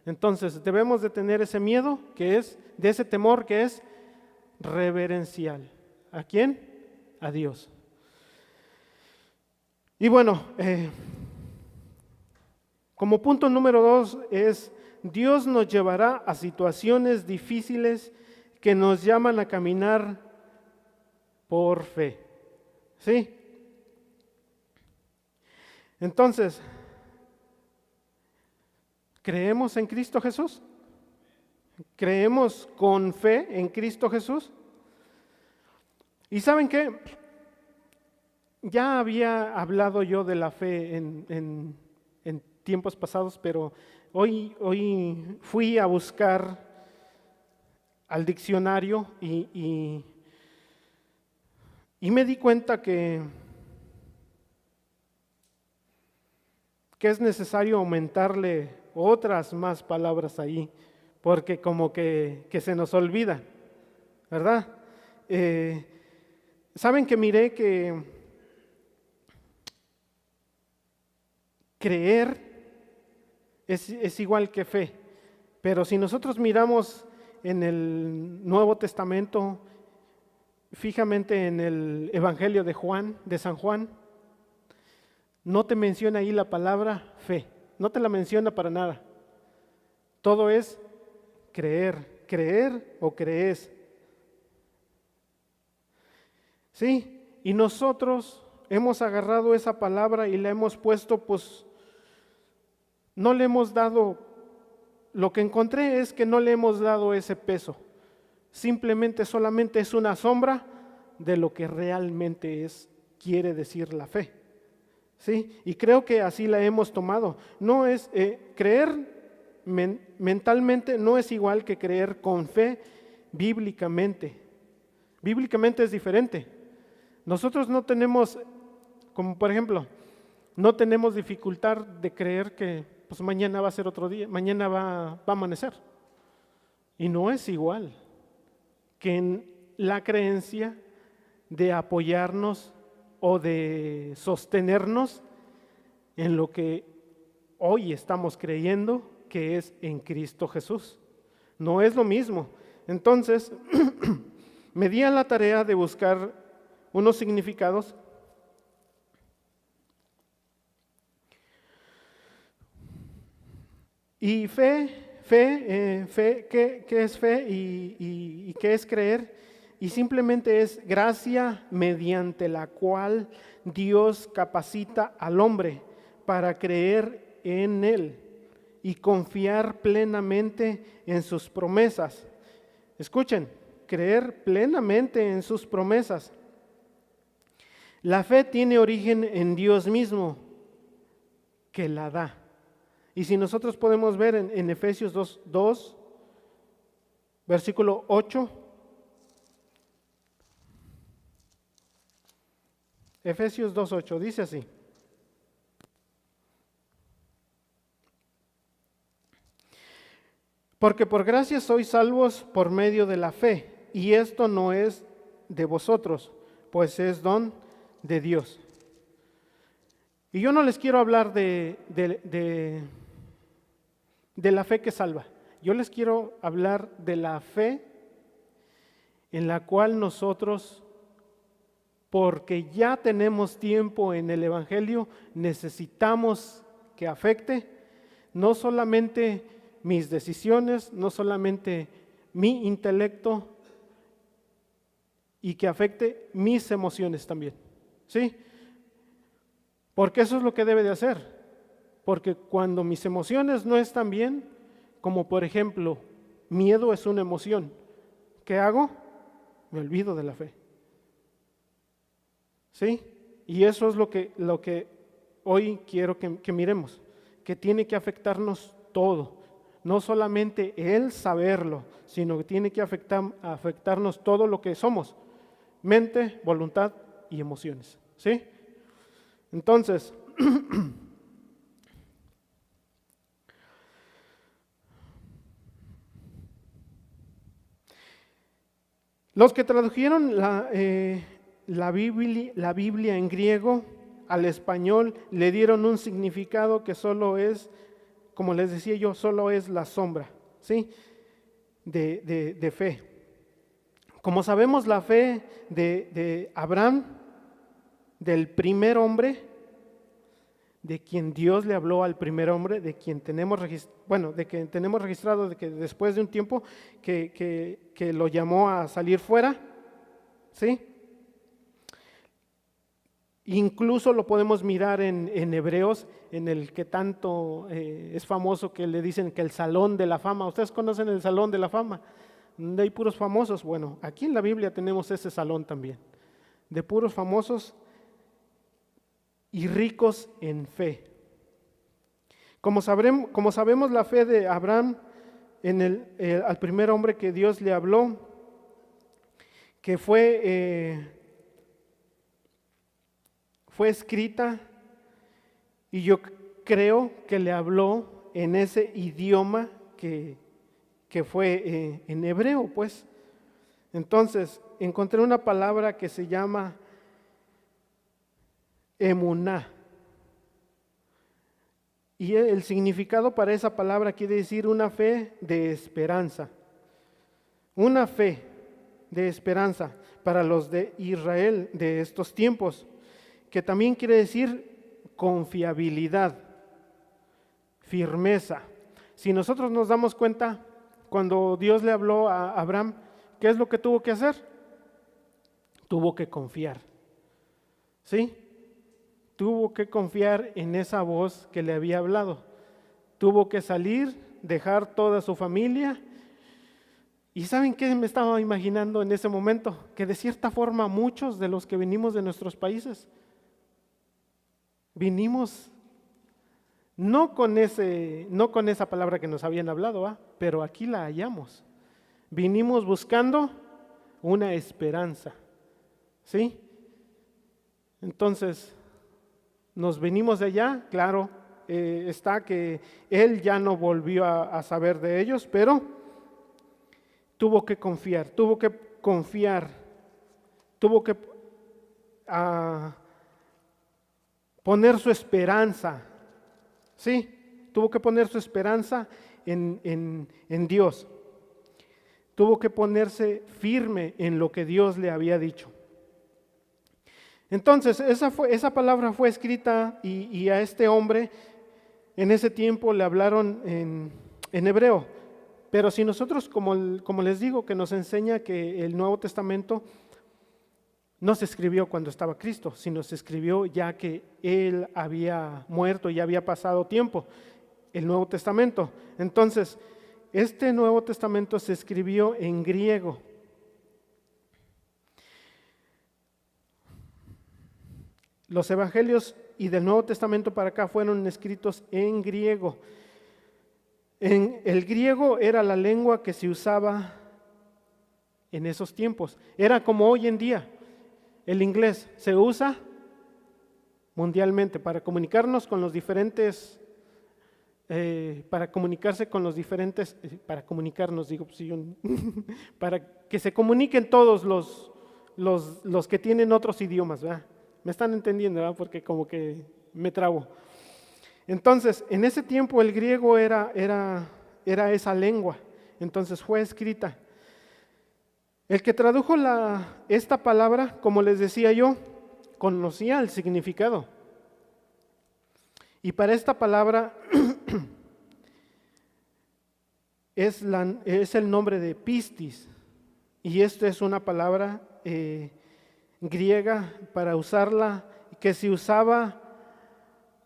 Entonces debemos de tener ese miedo que es, de ese temor que es reverencial. ¿A quién? A Dios. Y bueno, como punto número 2 es, Dios nos llevará a situaciones difíciles que nos llaman a caminar por fe. ¿Sí? Entonces, ¿creemos en Cristo Jesús? ¿Creemos con fe en Cristo Jesús? ¿Y saben qué? Ya había hablado yo de la fe en tiempos pasados, pero hoy fui a buscar al diccionario y me di cuenta que es necesario aumentarle otras más palabras ahí, porque como que se nos olvida, ¿verdad? Saben que miré que creer es igual que fe, pero si nosotros miramos en el Nuevo Testamento, fijamente en el Evangelio de San Juan, no te menciona ahí la palabra fe, no te la menciona para nada. Todo es creer o crees. Sí, Y nosotros hemos agarrado esa palabra y la hemos puesto, pues, no le hemos dado, lo que encontré es que no le hemos dado ese peso. Simplemente solamente es una sombra de lo que realmente quiere decir la fe. ¿Sí? Y creo que así la hemos tomado. No es creer mentalmente no es igual que creer con fe bíblicamente. Bíblicamente es diferente. Nosotros no tenemos, como por ejemplo, no tenemos dificultad de creer que pues mañana va a ser otro día, mañana va a amanecer. Y no es igual que en la creencia de apoyarnos o de sostenernos en lo que hoy estamos creyendo que es en Cristo Jesús. No es lo mismo. Entonces, me di a la tarea de buscar unos significados. Y ¿qué es fe y qué es creer? Y simplemente es gracia mediante la cual Dios capacita al hombre para creer en Él y confiar plenamente en sus promesas. Escuchen, creer plenamente en sus promesas. La fe tiene origen en Dios mismo, que la da. Y si nosotros podemos ver en Efesios 2, versículo 8, Efesios 2:8, dice así: porque por gracia sois salvos por medio de la fe, y esto no es de vosotros, pues es don de Dios. Y yo no les quiero hablar de la fe que salva. Yo les quiero hablar de la fe en la cual nosotros, porque ya tenemos tiempo en el Evangelio, necesitamos que afecte no solamente mis decisiones, no solamente mi intelecto, y que afecte mis emociones también. ¿Sí? Porque eso es lo que debe de hacer. Porque cuando mis emociones no están bien, como por ejemplo, miedo es una emoción, ¿qué hago? Me olvido de la fe. ¿Sí? Y eso es lo que hoy quiero que miremos, que tiene que afectarnos todo, no solamente el saberlo, sino que tiene que afectarnos todo lo que somos, mente, voluntad y emociones. ¿Sí? Entonces, los que tradujeron la Biblia en griego al español le dieron un significado que solo es, como les decía yo, solo es la sombra, ¿sí? de fe. Como sabemos, la fe de Abraham, del primer hombre, de quien Dios le habló al primer hombre, de quien tenemos registrado de que después de un tiempo que lo llamó a salir fuera, ¿sí? Incluso lo podemos mirar en Hebreos, en el que tanto es famoso, que le dicen que el Salón de la Fama. ¿Ustedes conocen el Salón de la Fama? Donde hay puros famosos. Bueno, aquí en la Biblia tenemos ese salón también, de puros famosos y ricos en fe. Como sabemos, la fe de Abraham al primer hombre que Dios le habló, que fue escrita, y yo creo que le habló en ese idioma que fue en hebreo, pues. Entonces, encontré una palabra que se llama emuná. Y el significado para esa palabra quiere decir una fe de esperanza. Una fe de esperanza para los de Israel de estos tiempos, que también quiere decir confiabilidad, firmeza. Si nosotros nos damos cuenta, cuando Dios le habló a Abraham, ¿qué es lo que tuvo que hacer? Tuvo que confiar. ¿sí? Tuvo que confiar en esa voz que le había hablado. Tuvo que salir, dejar toda su familia. ¿Y saben qué me estaba imaginando en ese momento? Que de cierta forma muchos de los que venimos de nuestros países, vinimos no con esa palabra que nos habían hablado, pero aquí la hallamos. Vinimos buscando una esperanza, ¿sí? Entonces, nos venimos de allá, claro, está que él ya no volvió a saber de ellos, pero tuvo que confiar, tuvo que poner su esperanza, ¿sí? Tuvo que poner su esperanza en Dios. Tuvo que ponerse firme en lo que Dios le había dicho. Entonces, esa palabra fue escrita y a este hombre en ese tiempo le hablaron en hebreo. Pero si nosotros, como les digo, que nos enseña que el Nuevo Testamento no se escribió cuando estaba Cristo, sino se escribió ya que Él había muerto y había pasado tiempo, el Nuevo Testamento. Entonces, este Nuevo Testamento se escribió en griego. Los evangelios y del Nuevo Testamento para acá fueron escritos en griego. El griego era la lengua que se usaba en esos tiempos. Era como hoy en día. El inglés se usa mundialmente para comunicarnos con los diferentes, para que se comuniquen todos los que tienen otros idiomas, ¿verdad? Me están entendiendo, ¿verdad? Porque como que me trabo. Entonces, en ese tiempo el griego era esa lengua, entonces fue escrita. El que tradujo esta palabra, como les decía yo, conocía el significado. Y para esta palabra es el nombre de pistis. Y esta es una palabra griega para usarla, que se usaba,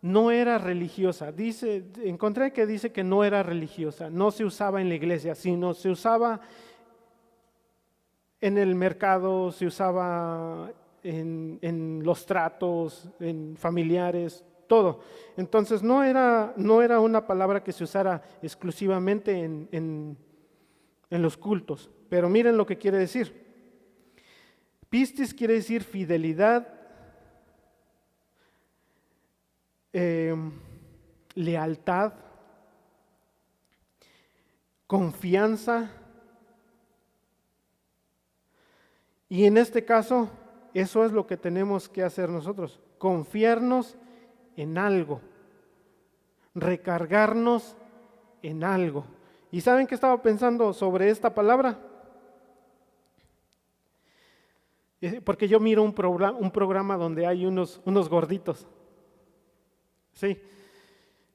no era religiosa. Encontré que dice que no era religiosa, no se usaba en la iglesia, sino se usaba en el mercado, se usaba en los tratos, en familiares, todo. Entonces no era una palabra que se usara exclusivamente en los cultos. Pero miren lo que quiere decir. Pistis quiere decir fidelidad, lealtad, confianza. Y en este caso, eso es lo que tenemos que hacer nosotros, confiarnos en algo, recargarnos en algo. ¿Y saben qué estaba pensando sobre esta palabra? Porque yo miro un programa donde hay unos gorditos, sí,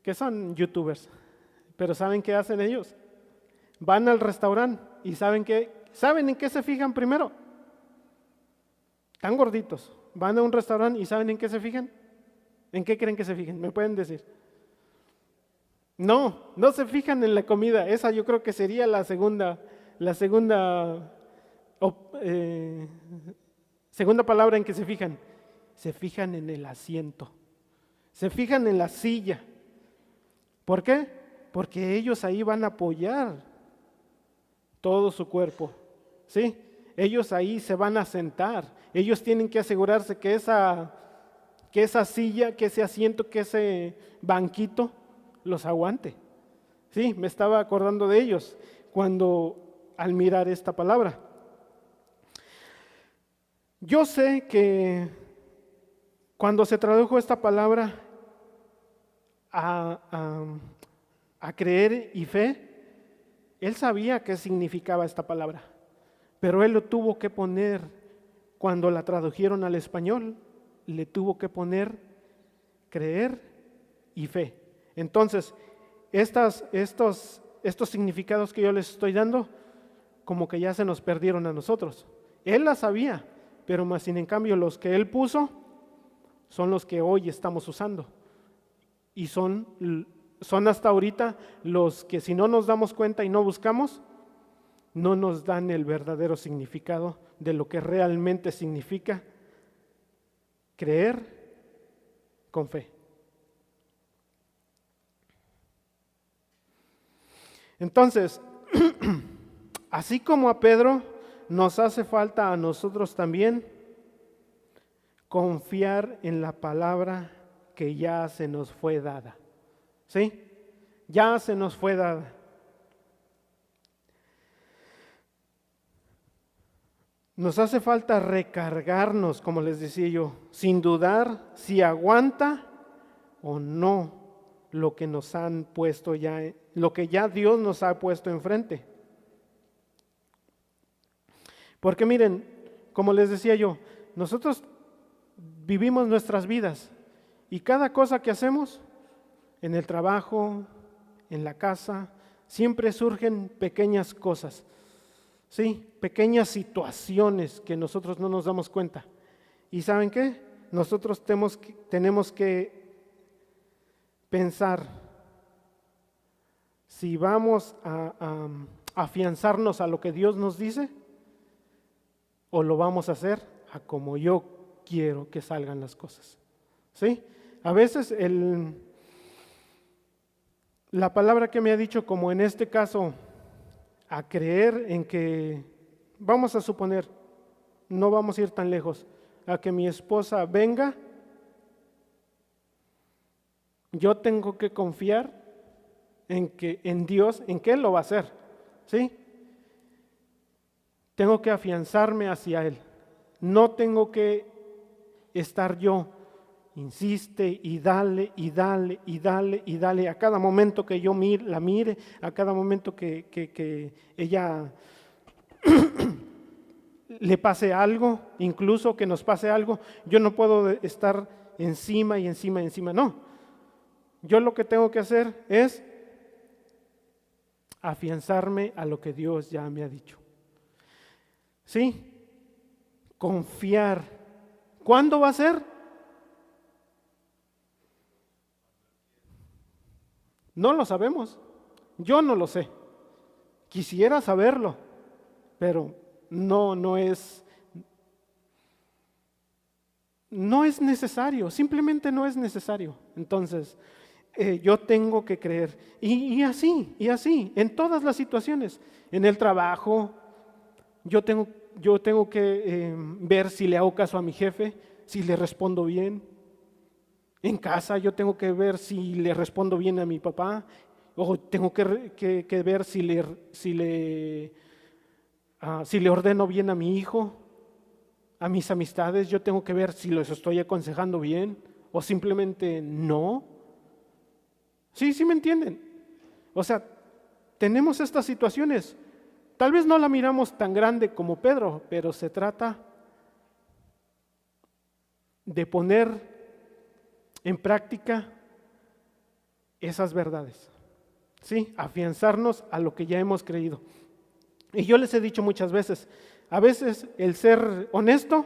que son youtubers, pero ¿saben qué hacen ellos? Van al restaurante y ¿saben en qué se fijan primero? Tan gorditos, van a un restaurante y ¿saben en qué se fijan? ¿En qué creen que se fijan? ¿Me pueden decir? No se fijan en la comida. Esa yo creo que sería la segunda palabra en que se fijan. Se fijan en el asiento, se fijan en la silla. ¿Por qué? Porque ellos ahí van a apoyar todo su cuerpo, ¿sí? Ellos ahí se van a sentar. Ellos tienen que asegurarse que esa silla, que ese asiento, que ese banquito los aguante. Sí, me estaba acordando de ellos al mirar esta palabra. Yo sé que cuando se tradujo esta palabra a creer y fe, él sabía qué significaba esta palabra, pero él lo tuvo que poner, cuando la tradujeron al español, le tuvo que poner creer y fe. Entonces, estos significados que yo les estoy dando, como que ya se nos perdieron a nosotros. Él la sabía, pero más sin en cambio los que él puso, son los que hoy estamos usando. Y son hasta ahorita los que, si no nos damos cuenta y no buscamos, no nos dan el verdadero significado de lo que realmente significa creer con fe. Entonces, así como a Pedro, nos hace falta a nosotros también confiar en la palabra que ya se nos fue dada. ¿Sí? Ya se nos fue dada. Nos hace falta recargarnos, como les decía yo, sin dudar si aguanta o no lo que nos han puesto ya, lo que ya Dios nos ha puesto enfrente. Porque miren, como les decía yo, nosotros vivimos nuestras vidas y cada cosa que hacemos, en el trabajo, en la casa, siempre surgen pequeñas cosas, ¿sí? Pequeñas situaciones que nosotros no nos damos cuenta. ¿Y saben qué? Nosotros tenemos que pensar si vamos a afianzarnos a lo que Dios nos dice o lo vamos a hacer a como yo quiero que salgan las cosas. ¿Sí? A veces la palabra que me ha dicho, como en este caso, a creer en que, vamos a suponer, no vamos a ir tan lejos, a que mi esposa venga, yo tengo que confiar en Dios, en que Él lo va a hacer, ¿sí? Tengo que afianzarme hacia Él. No tengo que estar yo, insiste y dale, y dale, y dale, y dale, a cada momento que yo la mire, a cada momento que ella le pase algo, incluso que nos pase algo, yo no puedo estar encima y encima y encima, no. Yo lo que tengo que hacer es afianzarme a lo que Dios ya me ha dicho. ¿Sí? Confiar. ¿Cuándo va a ser? No lo sabemos. Yo no lo sé. Quisiera saberlo, pero no es necesario, simplemente no es necesario. Entonces, yo tengo que creer. Y así, en todas las situaciones. En el trabajo, yo tengo que ver si le hago caso a mi jefe, si le respondo bien. En casa yo tengo que ver si le respondo bien a mi papá, o tengo que ver si le ordeno bien a mi hijo, a mis amistades. Yo tengo que ver si los estoy aconsejando bien o simplemente no. Sí me entienden. O sea, tenemos estas situaciones. Tal vez no la miramos tan grande como Pedro, pero se trata de poner en práctica esas verdades, ¿sí? Afianzarnos a lo que ya hemos creído. Y yo les he dicho muchas veces, a veces el ser honesto,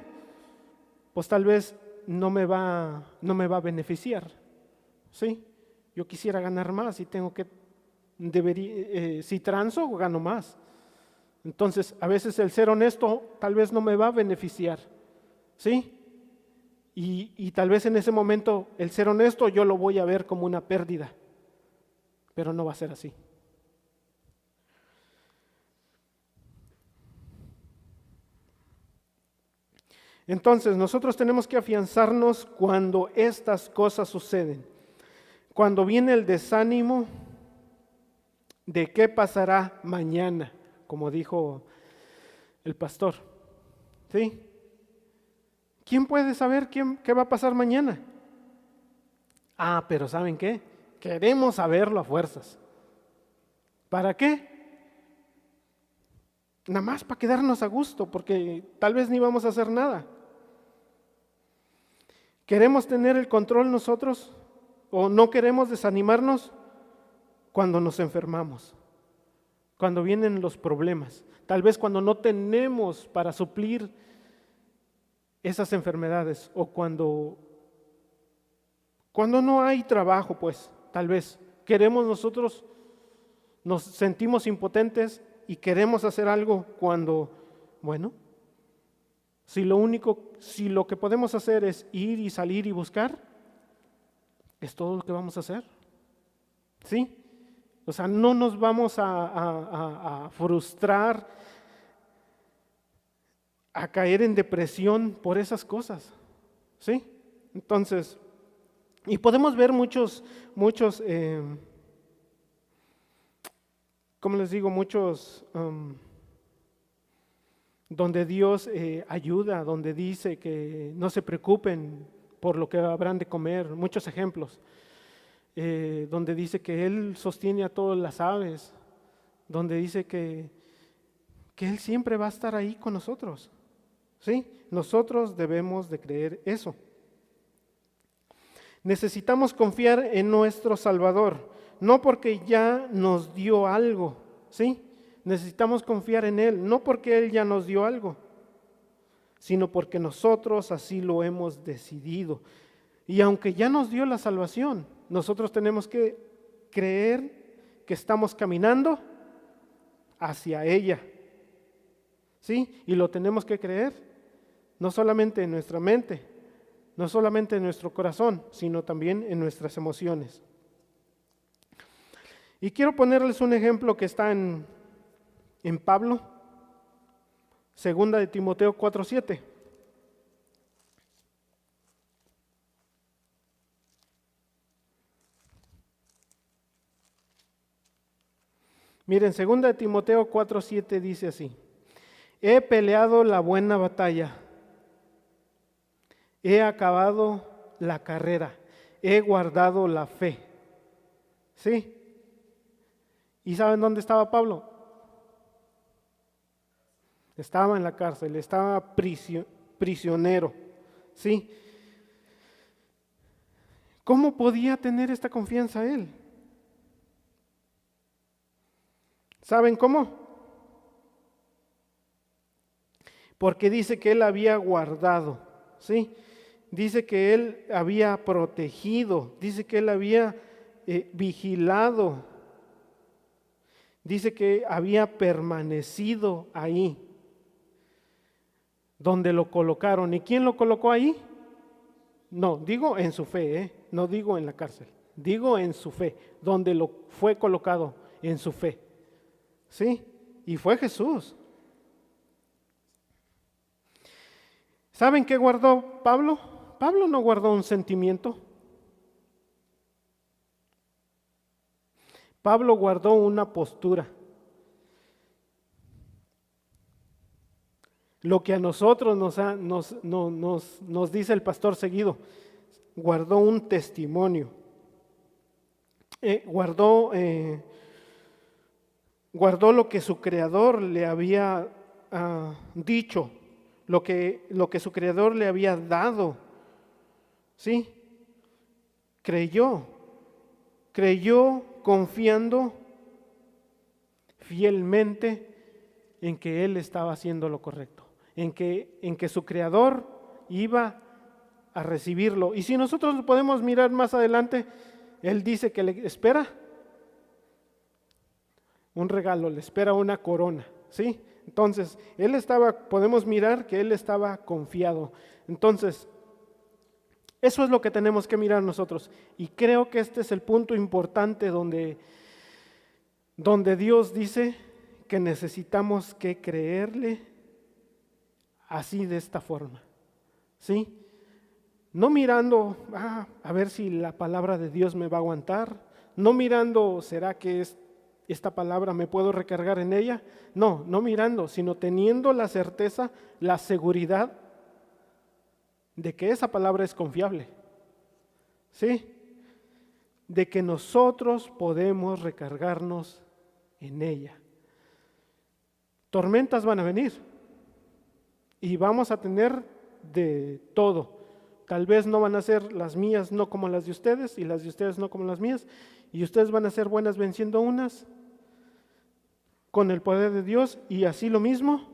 pues tal vez no me va a beneficiar, ¿sí? Yo quisiera ganar más y si transo, gano más. Entonces, a veces el ser honesto tal vez no me va a beneficiar, ¿sí? Y tal vez en ese momento el ser honesto yo lo voy a ver como una pérdida, pero no va a ser así. Entonces, nosotros tenemos que afianzarnos cuando estas cosas suceden. Cuando viene el desánimo de qué pasará mañana, como dijo el pastor, ¿sí? ¿Quién puede saber qué va a pasar mañana? Pero ¿saben qué? Queremos saberlo a fuerzas. ¿Para qué? Nada más para quedarnos a gusto, porque tal vez ni vamos a hacer nada. ¿Queremos tener el control nosotros o no queremos desanimarnos cuando nos enfermamos? Cuando vienen los problemas, tal vez cuando no tenemos para suplir esas enfermedades o cuando Cuando no hay trabajo, pues, tal vez queremos nosotros, nos sentimos impotentes y queremos hacer algo cuando, bueno, si lo que podemos hacer es ir y salir y buscar, es todo lo que vamos a hacer. ¿Sí? O sea, no nos vamos a frustrar, a caer en depresión por esas cosas. ¿Sí? Entonces, y podemos ver muchos, ¿cómo les digo? Muchos donde Dios ayuda, donde dice que no se preocupen por lo que habrán de comer, muchos ejemplos, donde dice que Él sostiene a todas las aves, donde dice que Él siempre va a estar ahí con nosotros. ¿Sí? Nosotros debemos de creer eso. Necesitamos confiar en nuestro Salvador, no porque ya nos dio algo, ¿sí? Necesitamos confiar en Él, no porque Él ya nos dio algo, sino porque nosotros así lo hemos decidido. Y aunque ya nos dio la salvación, nosotros tenemos que creer que estamos caminando hacia ella, ¿sí? Y lo tenemos que creer, no solamente en nuestra mente, no solamente en nuestro corazón, sino también en nuestras emociones. Y quiero ponerles un ejemplo que está en Pablo, 2 de Timoteo 4:7. Miren, 2 de Timoteo 4:7 dice así: he peleado la buena batalla, he acabado la carrera, he guardado la fe. ¿Sí? ¿Y saben dónde estaba Pablo? Estaba en la cárcel, estaba prisionero. ¿Sí? ¿Cómo podía tener esta confianza él? ¿Saben cómo? Porque dice que él había guardado, ¿sí? Dice que él había protegido, dice que él había vigilado, dice que había permanecido ahí, donde lo colocaron. ¿Y quién lo colocó ahí? No, digo en su fe, no digo en la cárcel, digo en su fe, donde lo fue colocado en su fe. ¿Sí? Y fue Jesús. ¿Saben qué guardó Pablo? Pablo no guardó un sentimiento. Pablo guardó una postura. Lo que a nosotros nos dice el pastor seguido, guardó un testimonio. Guardó lo que su creador le había dicho, lo que su creador le había dado. ¿Sí? Creyó confiando fielmente en que él estaba haciendo lo correcto, en que su creador iba a recibirlo. Y si nosotros lo podemos mirar más adelante, él dice que le espera un regalo, le espera una corona, ¿sí? Entonces, podemos mirar que él estaba confiado. Entonces, eso es lo que tenemos que mirar nosotros. Y creo que este es el punto importante donde Dios dice que necesitamos que creerle así, de esta forma, ¿sí? No mirando, a ver si la palabra de Dios me va a aguantar, no mirando, ¿será que esta palabra me puedo recargar en ella? No mirando, sino teniendo la certeza, la seguridad de que esa palabra es confiable, ¿sí? De que nosotros podemos recargarnos en ella. Tormentas van a venir y vamos a tener de todo. Tal vez no van a ser las mías no como las de ustedes y las de ustedes no como las mías, y ustedes van a ser buenas venciendo unas con el poder de Dios y así lo mismo,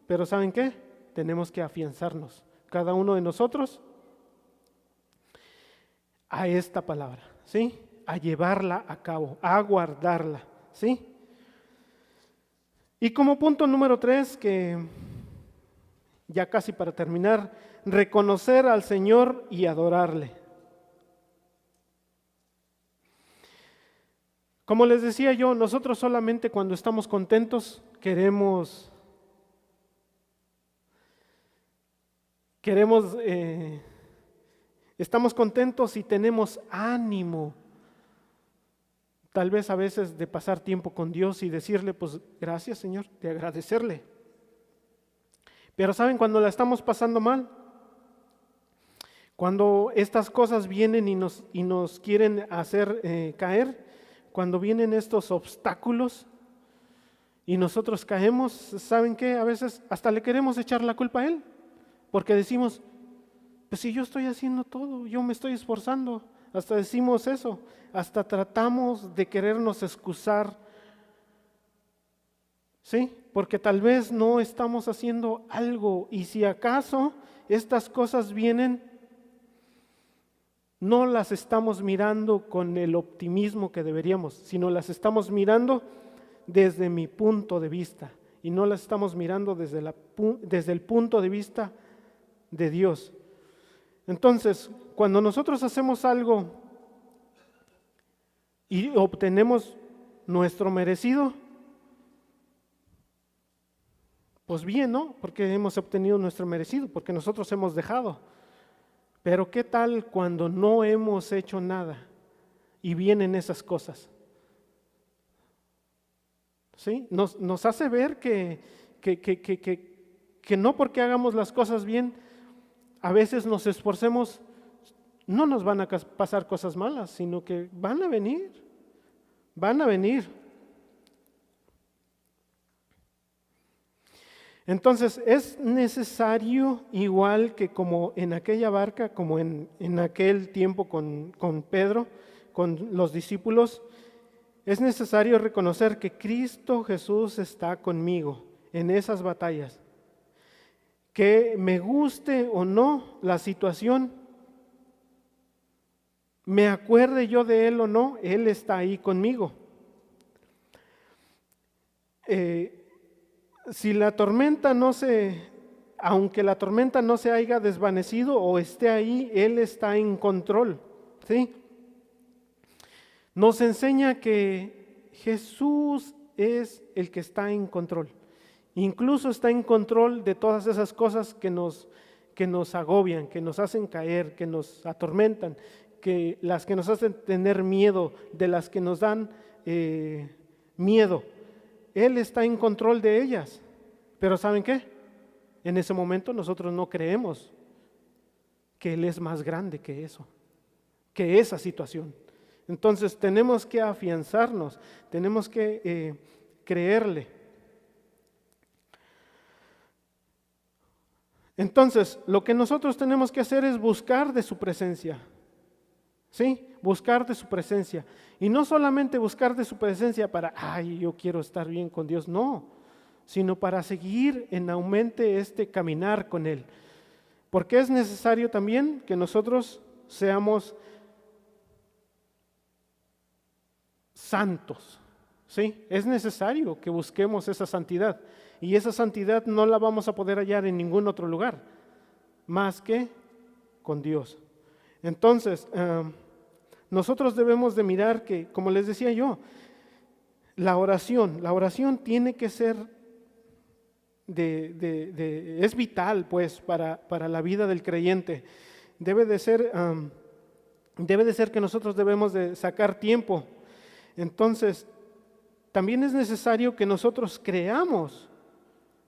pero ¿saben qué? Tenemos que afianzarnos, cada uno de nosotros, a esta palabra, ¿sí? A llevarla a cabo, a guardarla, ¿sí? Y como punto número 3, que ya casi para terminar, reconocer al Señor y adorarle. Como les decía yo, nosotros solamente cuando estamos contentos estamos contentos y tenemos ánimo, tal vez a veces de pasar tiempo con Dios y decirle, pues gracias Señor, de agradecerle. Pero ¿saben cuando la estamos pasando mal? Cuando estas cosas vienen y nos quieren hacer caer, cuando vienen estos obstáculos y nosotros caemos, ¿saben qué? A veces hasta le queremos echar la culpa a Él, porque decimos, pues si yo estoy haciendo todo, yo me estoy esforzando, hasta decimos eso, hasta tratamos de querernos excusar, ¿sí? Porque tal vez no estamos haciendo algo y si acaso estas cosas vienen, no las estamos mirando con el optimismo que deberíamos, sino las estamos mirando desde mi punto de vista y no las estamos mirando desde el punto de vista de Dios. Entonces, cuando nosotros hacemos algo y obtenemos nuestro merecido, pues bien, ¿no? Porque hemos obtenido nuestro merecido, porque nosotros hemos dejado. Pero ¿qué tal cuando no hemos hecho nada y vienen esas cosas? ¿Sí? Nos hace ver que no porque hagamos las cosas bien, a veces nos esforcemos, no nos van a pasar cosas malas, sino que van a venir. Entonces es necesario, igual que como en aquella barca, como en aquel tiempo con Pedro, con los discípulos, es necesario reconocer que Cristo Jesús está conmigo en esas batallas. Que me guste o no la situación, me acuerde yo de Él o no, Él está ahí conmigo. Si la tormenta aunque la tormenta no se haya desvanecido o esté ahí, Él está en control, ¿sí? Nos enseña que Jesús es el que está en control. Incluso está en control de todas esas cosas que nos agobian, que nos hacen caer, que nos atormentan, las que nos hacen tener miedo, de las que nos dan miedo. Él está en control de ellas, pero ¿saben qué? En ese momento nosotros no creemos que Él es más grande que eso, que esa situación. Entonces tenemos que afianzarnos, tenemos que creerle. Entonces, lo que nosotros tenemos que hacer es buscar de su presencia, ¿sí? Buscar de su presencia. Y no solamente buscar de su presencia para, yo quiero estar bien con Dios, no, sino para seguir en aumente este caminar con Él. Porque es necesario también que nosotros seamos santos, ¿sí? Es necesario que busquemos esa santidad. Y esa santidad no la vamos a poder hallar en ningún otro lugar, más que con Dios. Entonces, nosotros debemos de mirar que, como les decía yo, la oración tiene que ser es vital pues para la vida del creyente. Debe de ser que nosotros debemos de sacar tiempo. Entonces, también es necesario que nosotros creamos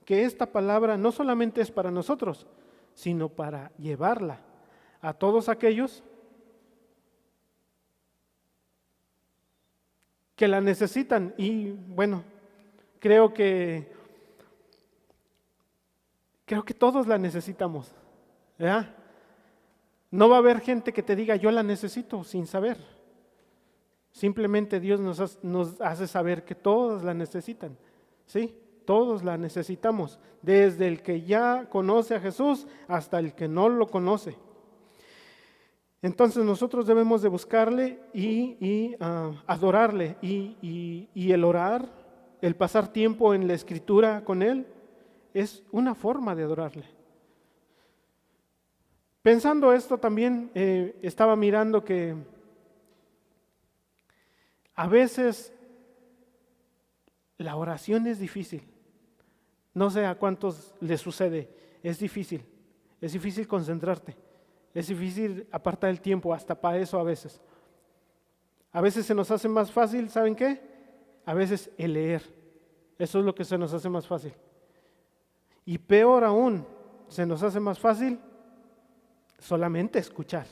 que esta palabra no solamente es para nosotros, sino para llevarla a todos aquellos que la necesitan. Y bueno, creo que todos la necesitamos, ¿verdad? No va a haber gente que te diga yo la necesito sin saber. Simplemente Dios nos hace saber que todos la necesitan, ¿sí? Todos la necesitamos, desde el que ya conoce a Jesús hasta el que no lo conoce. Entonces nosotros debemos de buscarle y adorarle y el orar, el pasar tiempo en la escritura con Él, es una forma de adorarle. Pensando esto también, estaba mirando que a veces la oración es difícil. No sé a cuántos les sucede, es difícil concentrarte, es difícil apartar el tiempo hasta para eso a veces. A veces se nos hace más fácil, ¿saben qué? A veces el leer, eso es lo que se nos hace más fácil. Y peor aún, se nos hace más fácil solamente escuchar.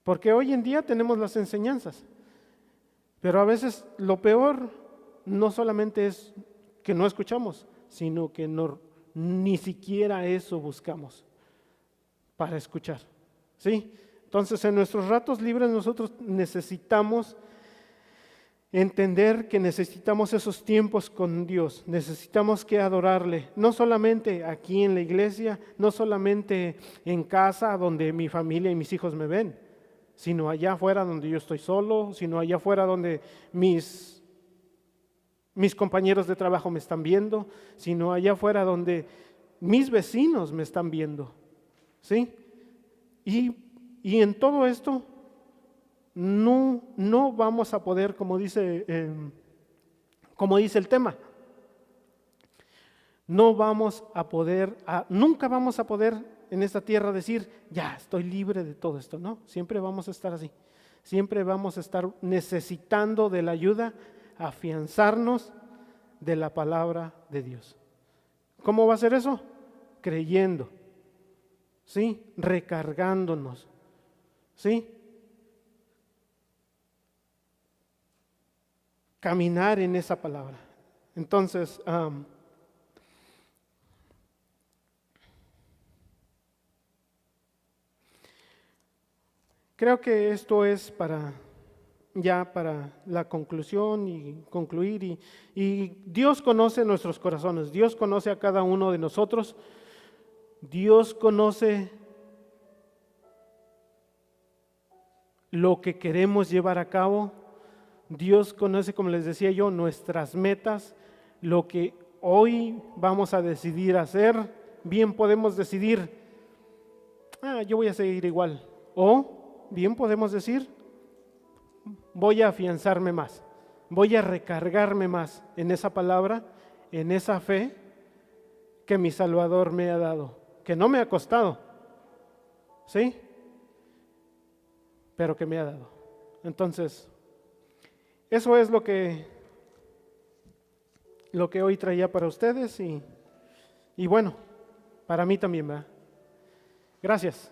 Porque hoy en día tenemos las enseñanzas, pero a veces lo peor no solamente es que no escuchamos, sino que ni siquiera eso buscamos para escuchar. ¿Sí? Entonces, en nuestros ratos libres nosotros necesitamos entender que necesitamos esos tiempos con Dios, necesitamos que adorarle, no solamente aquí en la iglesia, no solamente en casa donde mi familia y mis hijos me ven, sino allá afuera donde yo estoy solo, sino allá afuera donde mis compañeros de trabajo me están viendo, sino allá afuera donde mis vecinos me están viendo, ¿sí? Y en todo esto no vamos a poder, como dice el tema, nunca vamos a poder en esta tierra decir, ya estoy libre de todo esto, ¿no? Siempre vamos a estar así, siempre vamos a estar necesitando de la ayuda, afianzarnos de la palabra de Dios. ¿Cómo va a ser eso? Creyendo, ¿sí? Recargándonos, ¿sí? Caminar en esa palabra. Entonces, creo que esto es para la conclusión y concluir. Y Dios conoce nuestros corazones, Dios conoce a cada uno de nosotros, Dios conoce lo que queremos llevar a cabo. Dios conoce, como les decía yo, nuestras metas, lo que hoy vamos a decidir hacer. Bien podemos decidir, yo voy a seguir igual. O bien podemos decir, voy a afianzarme más, voy a recargarme más en esa palabra, en esa fe que mi Salvador me ha dado, que no me ha costado, ¿sí? Pero que me ha dado. Entonces, eso es lo que hoy traía para ustedes y bueno, para mí también, ¿verdad? Gracias.